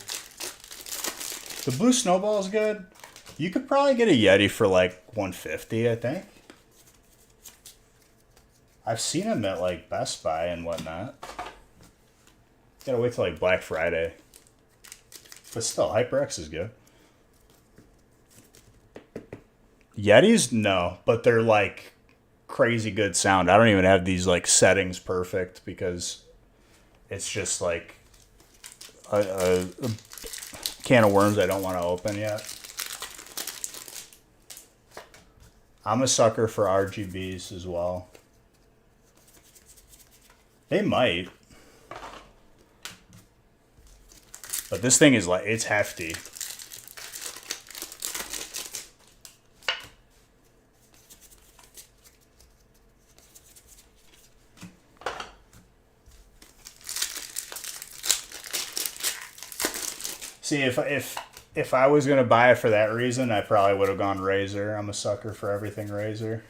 The blue snowball is good. You could probably get a Yeti for like $150, I think. I've seen them at like Best Buy and whatnot. Gotta wait till like Black Friday. But still, HyperX is good. Yetis? No, but they're like crazy good sound. I don't even have these like settings perfect because it's just like a can of worms I don't want to open yet. I'm a sucker for RGBs as well. They might. But this thing is like, it's hefty. See, if I was gonna buy it for that reason, I probably would have gone Razer. I'm a sucker for everything Razer.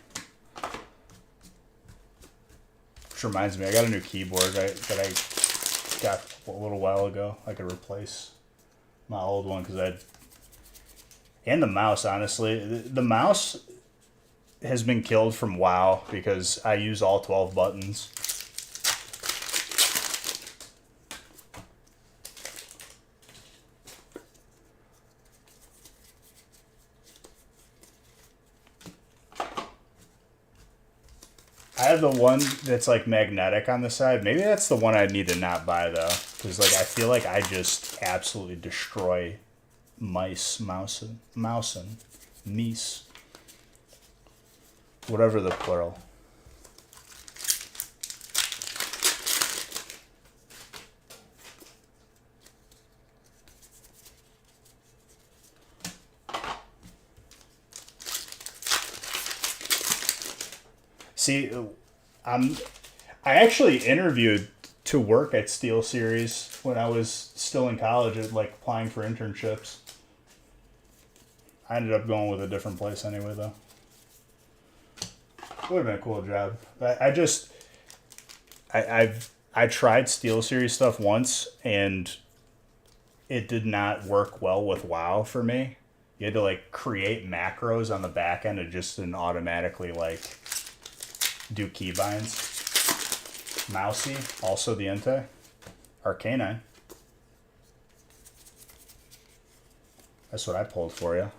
Which reminds me, I got a new keyboard that I got a little while ago. I could replace my old one and the mouse. Honestly, the mouse has been killed from WoW because I use all 12 buttons. I have the one that's like magnetic on the side. Maybe that's the one I need to not buy though, because like I feel like I just absolutely destroy mice, whatever the plural. See, I actually interviewed to work at SteelSeries when I was still in college, like applying for internships. I ended up going with a different place anyway, though. It would have been a cool job. I tried SteelSeries stuff once, and it did not work well with WoW for me. You had to like create macros on the back end and just didn't automatically like do keybinds. Mousy, also the Entei. Arcanine. That's what I pulled for you.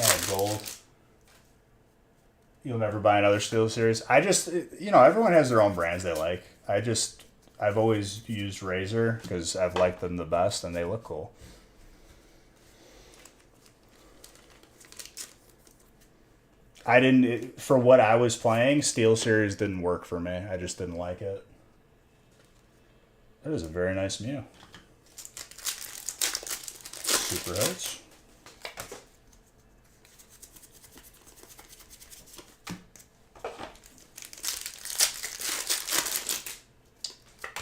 And gold. You'll never buy another Steel Series. I just, you know, everyone has their own brands they like. I've always used Razor because I've liked them the best and they look cool. For what I was playing, Steel Series didn't work for me. I just didn't like it. That is a very nice Mew. Super hits.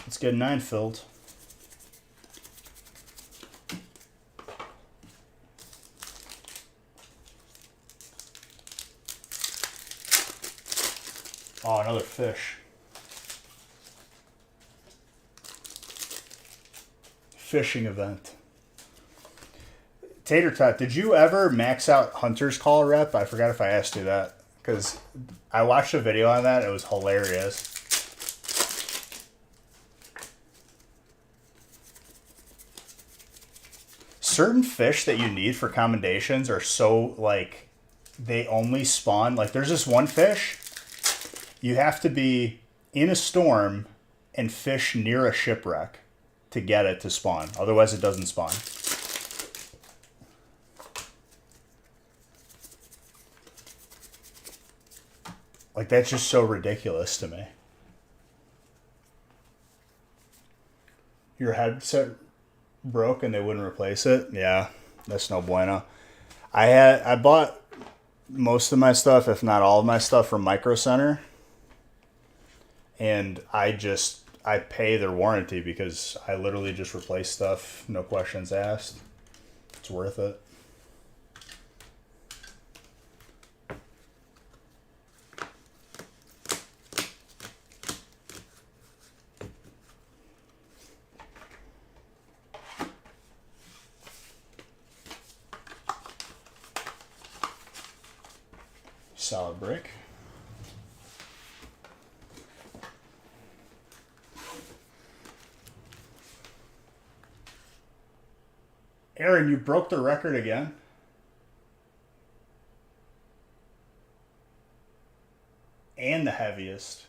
Let's get 9 filled. Oh, another fish. Fishing event. Tater Tot, did you ever max out Hunter's Call rep? I forgot if I asked you that. Because I watched a video on that. It was hilarious. Certain fish that you need for commendations are so, like, they only spawn. Like, there's this one fish. You have to be in a storm and fish near a shipwreck to get it to spawn. Otherwise, it doesn't spawn. Like, that's just so ridiculous to me. Your headset broke and they wouldn't replace it? Yeah, that's no bueno. I bought most of my stuff, if not all of my stuff, from Micro Center. And I pay their warranty because I literally just replace stuff, no questions asked. It's worth it. Solid break. Aaron, you broke the record again. And the heaviest.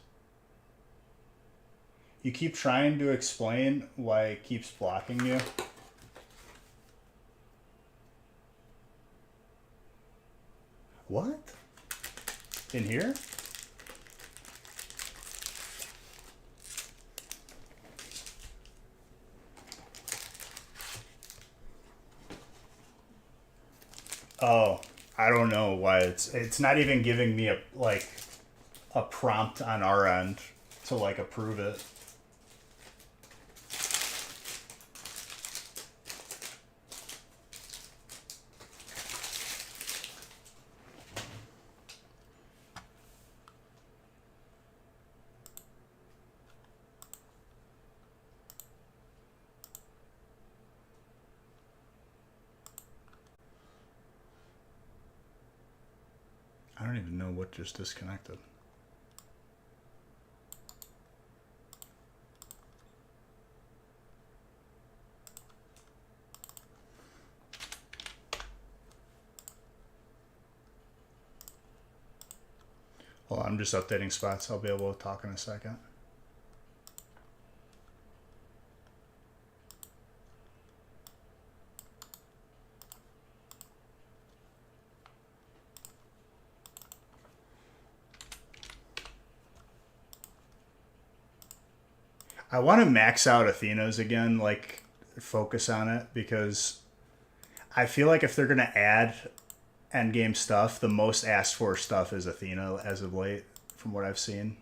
You keep trying to explain why it keeps blocking you. What? In here? Oh, I don't know why it's not even giving me a prompt on our end to like approve it. I don't even know what just disconnected. Hold on, I'm just updating spots. I'll be able to talk in a second. I want to max out Athena's again, like focus on it, because I feel like if they're going to add endgame stuff, the most asked for stuff is Athena as of late, from what I've seen.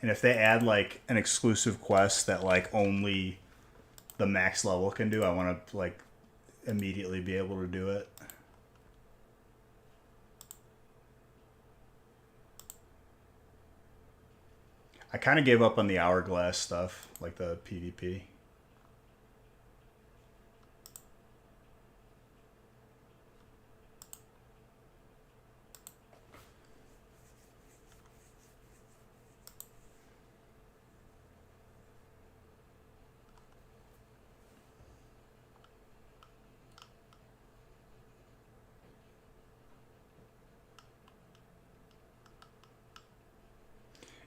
And if they add like an exclusive quest that like only the max level can do, I want to like immediately be able to do it. I kind of gave up on the hourglass stuff, like the PvP.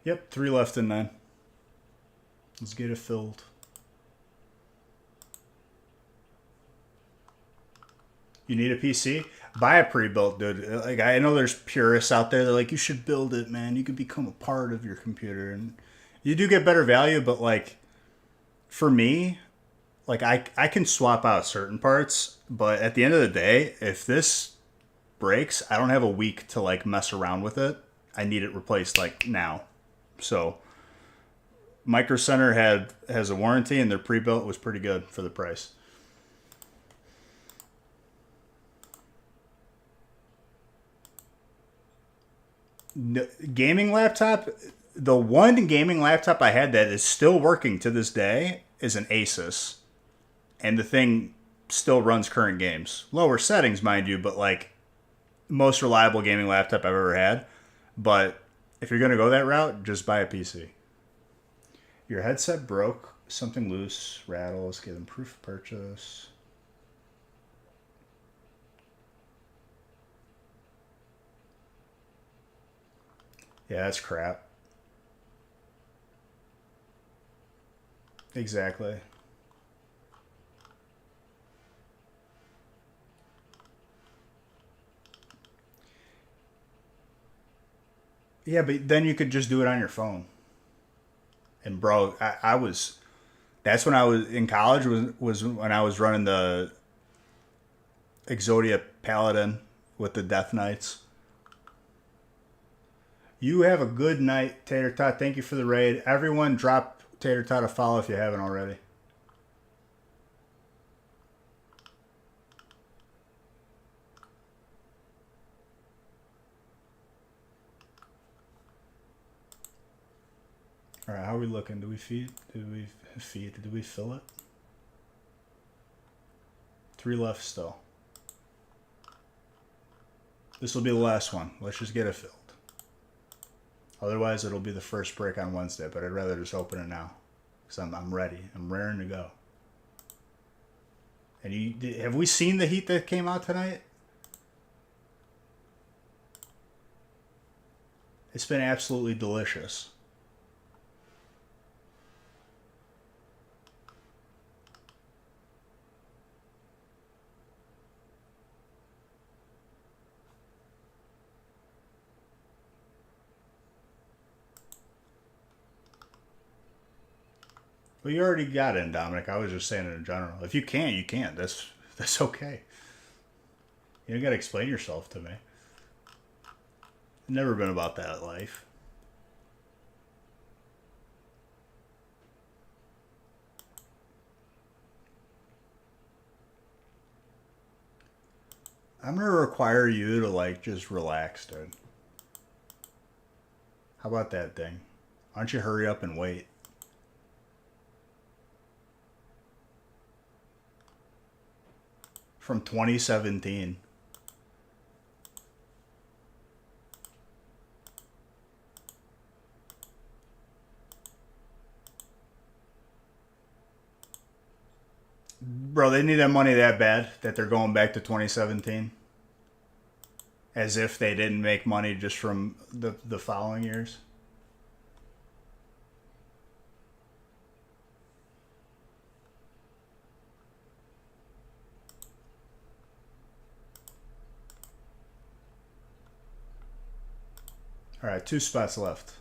Yep, 3 left in 9. Let's get it filled. You need a PC? Buy a pre-built, dude. Like, I know there's purists out there that are like, you should build it, man. You could become a part of your computer. And you do get better value, but like, for me, like I can swap out certain parts, but at the end of the day, if this breaks, I don't have a week to like mess around with it. I need it replaced like now. So Micro Center has a warranty, and their pre-built was pretty good for the price. Gaming laptop, the one gaming laptop I had that is still working to this day is an Asus, and the thing still runs current games. Lower settings, mind you, but like most reliable gaming laptop I've ever had. But if you're going to go that route, just buy a PC. Your headset broke, something loose, rattles, give them proof of purchase. Yeah, that's crap. Exactly. Yeah, but then you could just do it on your phone. And bro, I was, that's when I was in college, was when I was running the Exodia Paladin with the Death Knights. You have a good night, Tater Tot. Thank you for the raid. Everyone drop Tater Tot a follow if you haven't already. All right, how are we looking? Do we feed? Did we feed? Did we fill it? 3 left still. This will be the last one. Let's just get it filled. Otherwise, it'll be the first break on Wednesday, but I'd rather just open it now. Because I'm ready. I'm raring to go. And have we seen the heat that came out tonight? It's been absolutely delicious. Well, you already got in, Dominic. I was just saying it in general. If you can't, you can't. That's okay. You don't got to explain yourself to me. Never been about that life. I'm going to require you to, like, just relax, dude. How about that thing? Why don't you hurry up and wait? From 2017. Bro, they need that money that bad that they're going back to 2017. As if they didn't make money just from the following years. All right, 2 spots left.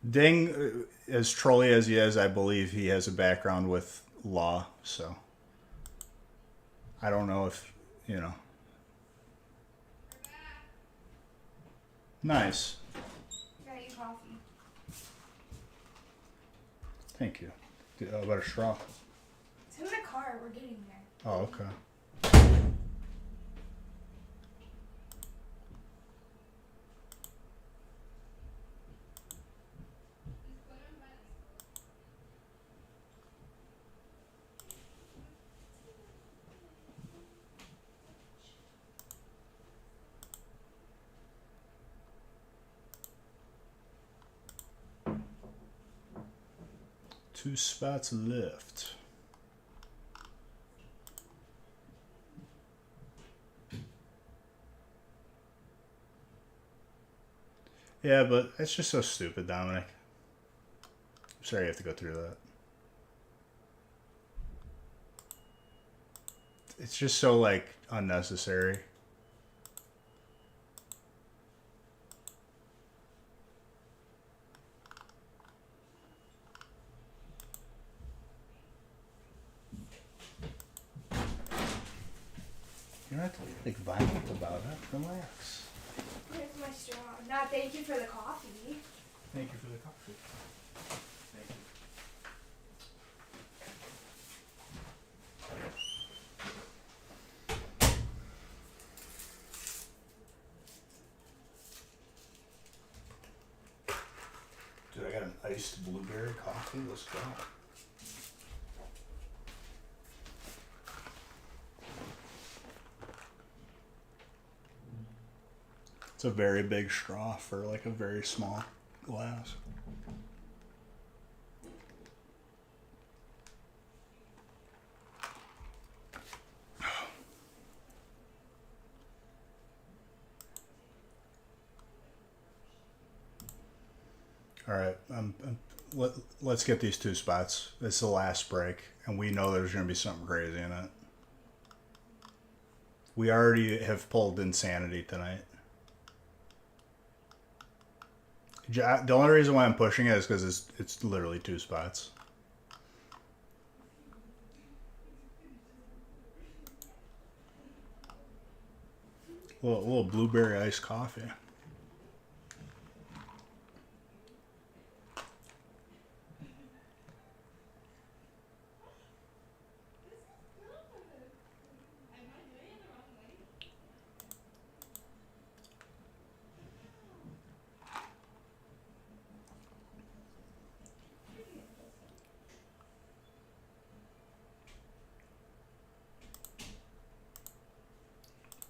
Ding, as trolly as he is, I believe he has a background with law, so I don't know if, you know. Nice.
Got you coffee.
Thank you. How about a straw?
It's in the car. We're getting there.
Oh, okay. 2 spots left. Yeah, but it's just so stupid, Dominic. I'm sorry you have to go through that. It's just so, like, unnecessary. You don't have to be, like, violent about it. Relax.
Here's my straw. Now, thank you for the coffee.
Thank you for the coffee. Thank you. Dude, I got an iced blueberry coffee. Let's go. It's a very big straw for like a very small glass. All right, let's get these 2 spots. It's the last break, and we know there's going to be something crazy in it. We already have pulled insanity tonight. The only reason why I'm pushing it is because it's literally 2 spots. A little blueberry iced coffee.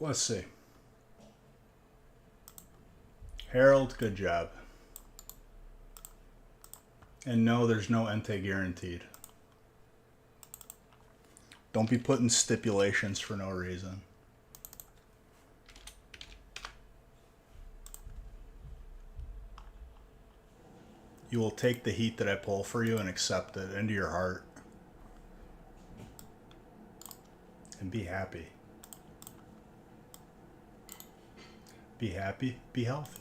Let's see. Harold, good job. And no, there's no Entei guaranteed. Don't be putting stipulations for no reason. You will take the heat that I pull for you and accept it into your heart. And be happy. Be happy, be healthy.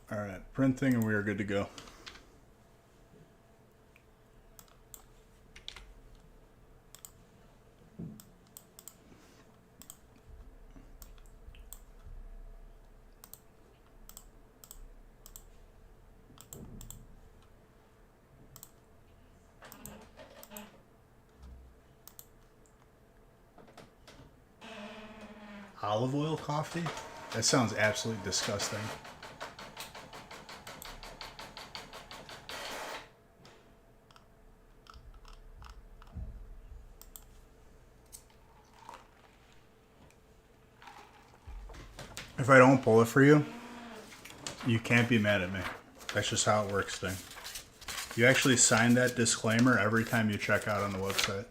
All right, printing, and we are good to go. Olive oil coffee? That sounds absolutely disgusting. If I don't pull it for you, you can't be mad at me. That's just how it works, thing. You actually sign that disclaimer every time you check out on the website.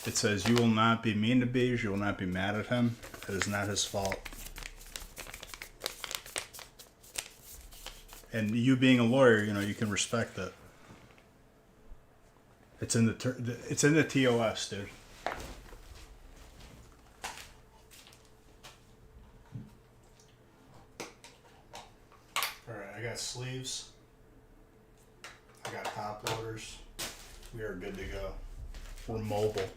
It says you will not be mean to Beige, you will not be mad at him. It is not his fault. And you being a lawyer, you know, you can respect it. It's in the TOS, dude. Alright, I got sleeves. I got top loaders. We are good to go. We're mobile.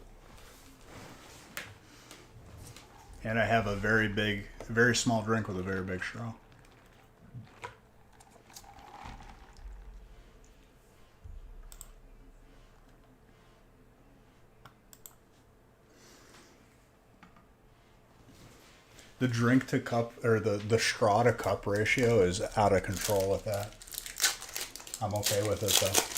And I have a very small drink with a very big straw. The drink to cup or the straw to cup ratio is out of control with that. I'm okay with it though.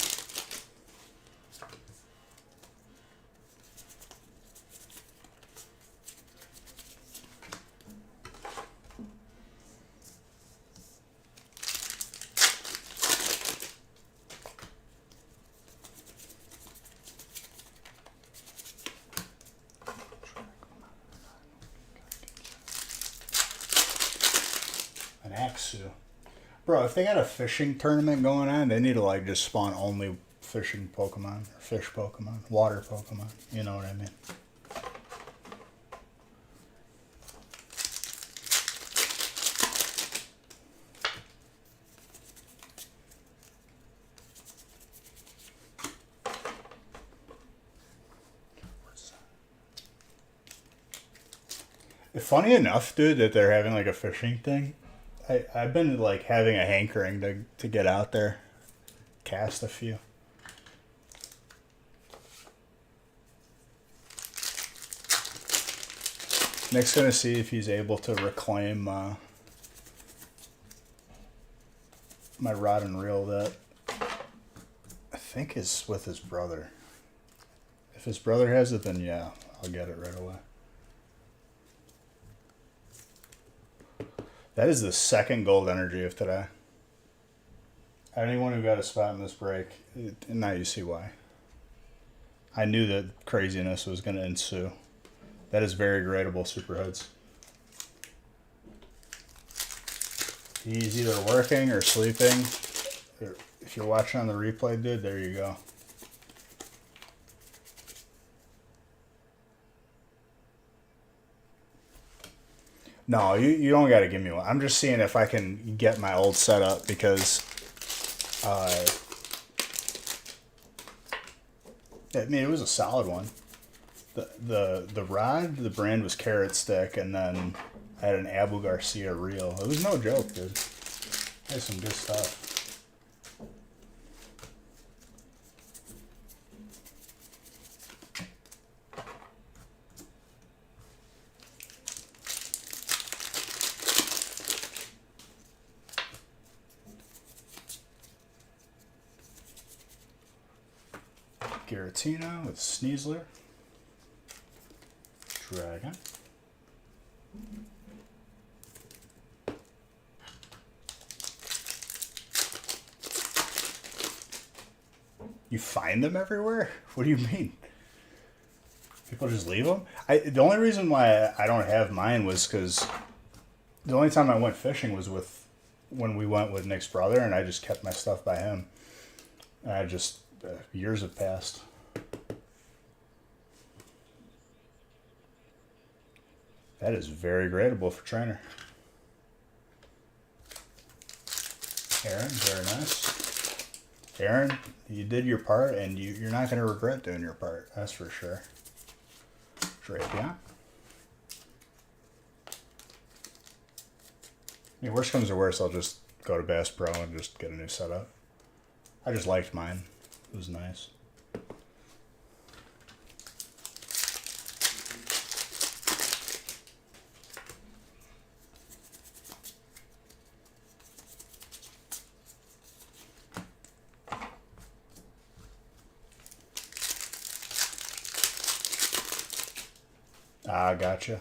An Axu. Bro, if they got a fishing tournament going on, they need to like just spawn only fishing Pokemon or fish Pokemon, water Pokemon. You know what I mean? Funny enough, dude, that they're having like a fishing thing. I've been like having a hankering to get out there, cast a few. Nick's gonna see if he's able to reclaim my rod and reel that I think is with his brother. If his brother has it, then yeah, I'll get it right away. That is the second gold energy of today. Anyone who got a spot in this break, now you see why. I knew that craziness was going to ensue. That is very gradable, Superheads. He's either working or sleeping. If you're watching on the replay, dude, there you go. No, you don't got to give me one. I'm just seeing if I can get my old setup because, I mean, it was a solid one. The rod, the brand was Carrot Stick, and then I had an Abu Garcia reel. It was no joke, dude. I had some good stuff. Giratina with Sneasler. Dragon. You find them everywhere? What do you mean? People just leave them? The only reason why I don't have mine was because the only time I went fishing was when we went with Nick's brother, and I just kept my stuff by him. And I just years have passed. That is very gradable for trainer. Aaron, very nice. Aaron, you did your part, and you're not going to regret doing your part. That's for sure. Drapion. I mean, worst comes to worst, I'll just go to Bass Pro and just get a new setup. I just liked mine. It was nice. Ah, gotcha.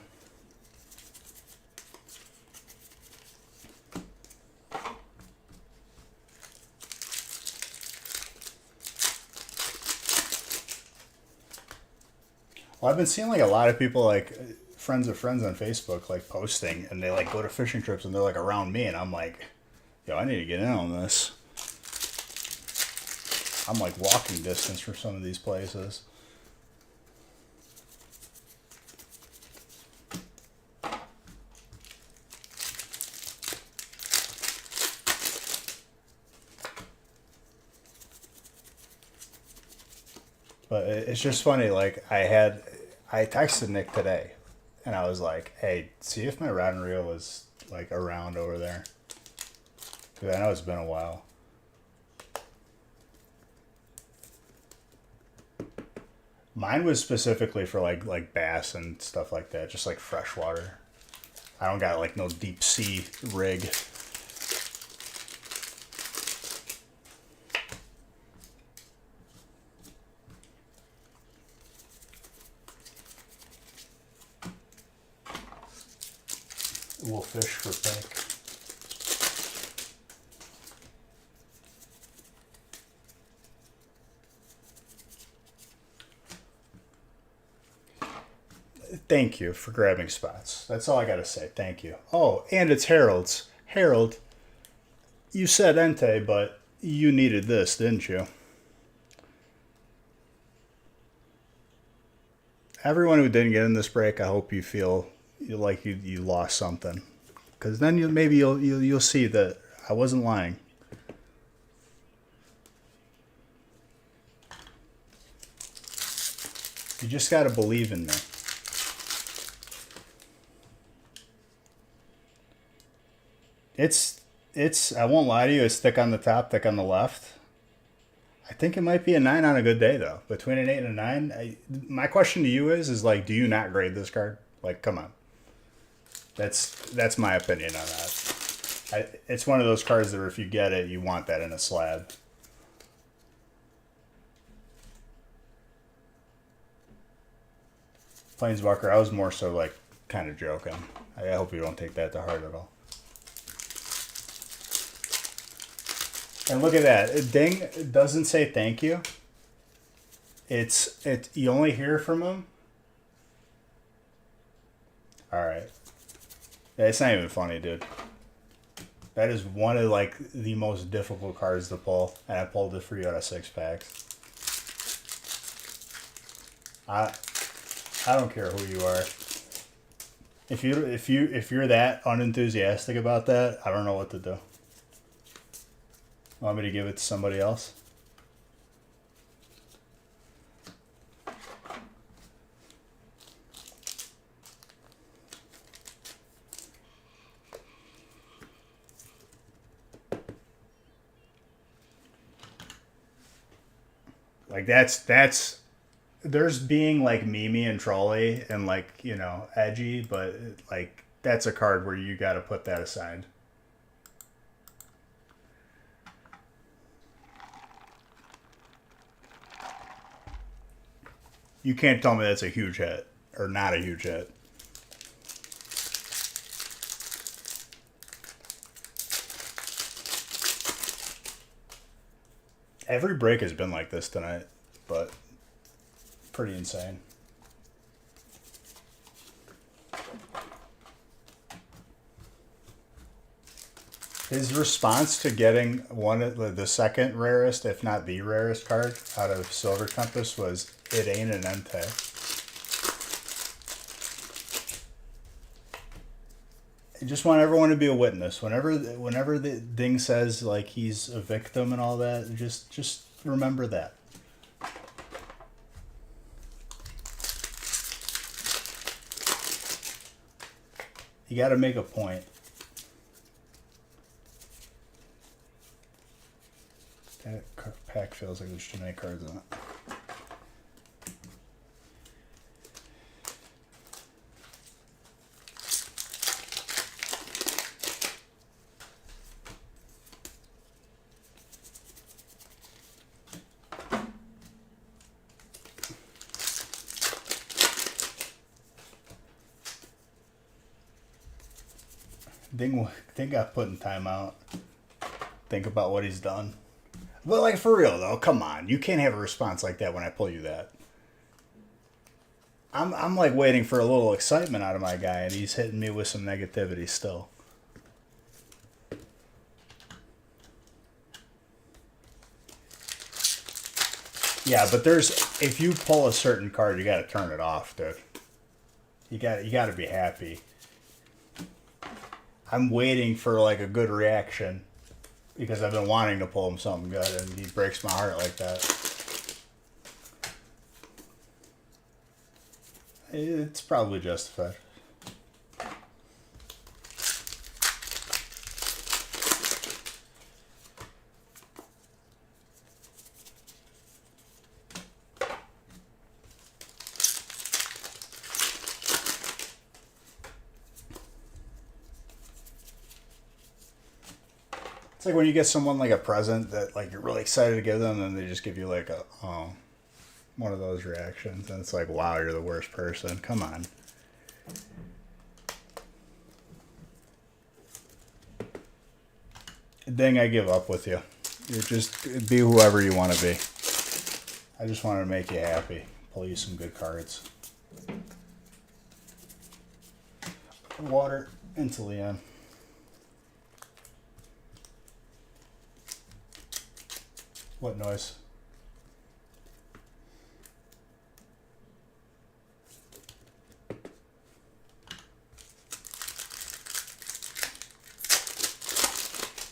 Well, I've been seeing like a lot of people, like friends of friends on Facebook, like posting, and they like go to fishing trips and they're like around me, and I'm like, yo, I need to get in on this. I'm like walking distance from some of these places. But it's just funny, like I texted Nick today, and I was like, hey, see if my rod and reel is like around over there. Because I know it's been a while. Mine was specifically for like bass and stuff like that, just like freshwater. I don't got like no deep sea rig. We'll fish for pink. Thank you for grabbing spots. That's all I gotta say. Thank you. Oh, and it's Harold's. Harold, you said Entei, but you needed this, didn't you? Everyone who didn't get in this break, I hope you feel like you lost something, because then you'll see that I wasn't lying. You just gotta believe in me. It's I won't lie to you, it's thick on the top, thick on the left. I think it might be a 9 on a good day though. Between an 8 and a 9. My question to you is like, do you not grade this card? Like, come on. That's my opinion on that. It's one of those cards that if you get it, you want that in a slab. Planeswalker, I was more so like kind of joking. I hope you don't take that to heart at all. And look at that. Ding doesn't say thank you. You only hear from him. Alright. Yeah, it's not even funny, dude. That is one of like the most difficult cards to pull. And I pulled it for you out of 6 packs. I don't care who you are. If you're that unenthusiastic about that, I don't know what to do. Want me to give it to somebody else? Like that's there's being like memey and trolly and like, you know, edgy, but like that's a card where you got to put that aside. You can't tell me that's a huge hit or not a huge hit. Every break has been like this tonight, but pretty insane. His response to getting one of the second rarest, if not the rarest card out of Silver Compass was, "It ain't an Entei." I just want everyone to be a witness. Whenever the Ding says like he's a victim and all that, just remember that. You got to make a point. That pack feels like there's too many cards in it. Ding got put in timeout. Think about what he's done. But like for real though, come on. You can't have a response like that when I pull you that. I'm like waiting for a little excitement out of my guy and he's hitting me with some negativity still. Yeah, but if you pull a certain card, you gotta turn it off, dude. You gotta be happy. I'm waiting for like a good reaction because I've been wanting to pull him something good and he breaks my heart like that. It's probably justified. It's like when you get someone like a present that like you're really excited to give them, and they just give you like a one of those reactions, and it's like, wow, you're the worst person. Come on. Dang, I give up with you. You just be whoever you want to be. I just wanted to make you happy. Pull you some good cards. Water into Leon. What noise?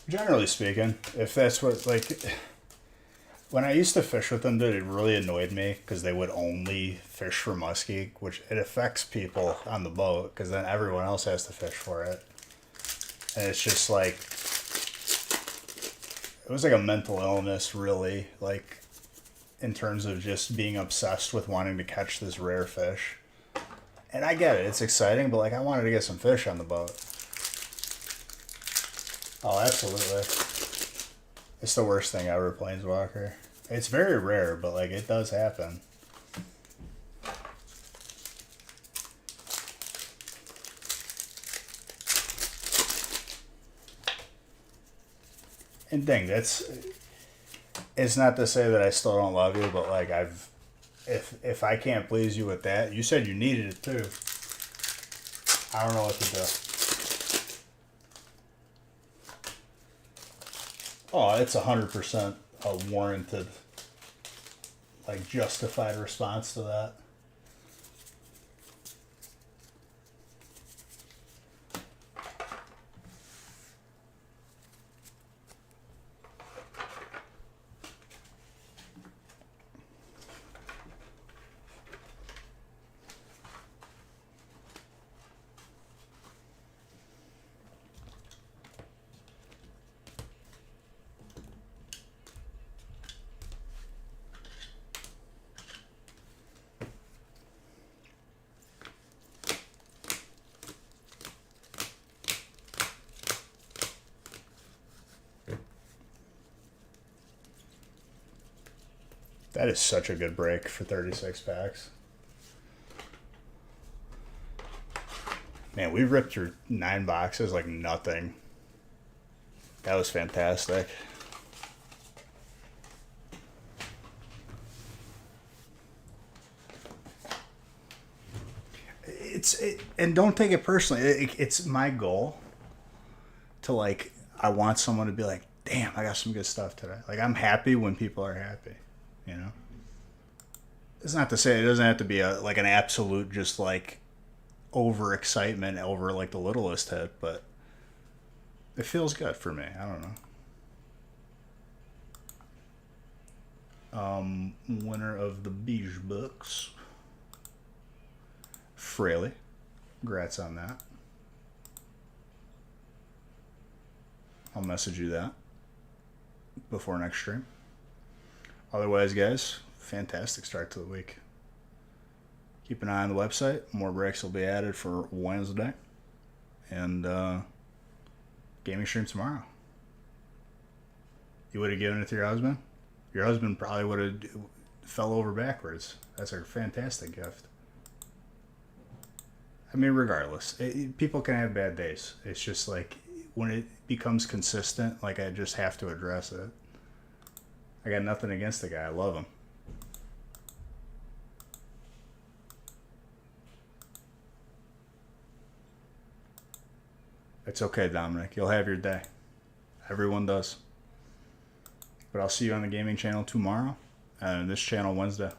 Generally speaking, if that's what, like, when I used to fish with them, dude, it really annoyed me because they would only fish for muskie, which it affects people on the boat because then everyone else has to fish for it. And it's just like, it was like a mental illness, really, like, in terms of just being obsessed with wanting to catch this rare fish. And I get it, it's exciting, but like, I wanted to get some fish on the boat. Oh, absolutely. It's the worst thing ever, Planeswalker. It's very rare, but like, it does happen. And dang, it's not to say that I still don't love you, but like, if I can't please you with that, you said you needed it too. I don't know what to do. Oh, it's 100% a warranted, like, justified response to that. That is such a good break for 36 packs. Man, we ripped through 9 boxes like nothing. That was fantastic. And don't take it personally. It's my goal to, like, I want someone to be like, damn, I got some good stuff today. Like, I'm happy when people are happy. You know, it's not to say it doesn't have to be like an absolute just like over excitement over like the littlest hit, but it feels good for me. I don't know. Winner of the Beige books, Fraley. Congrats on that. I'll message you that before next stream. Otherwise, guys, fantastic start to the week. Keep an eye on the website. More breaks will be added for Wednesday. And gaming stream tomorrow. You would have given it to your husband? Your husband probably would have fell over backwards. That's a fantastic gift. I mean, regardless, people can have bad days. It's just like when it becomes consistent, like I just have to address it. I got nothing against the guy. I love him. It's okay, Dominic. You'll have your day. Everyone does. But I'll see you on the gaming channel tomorrow and this channel Wednesday.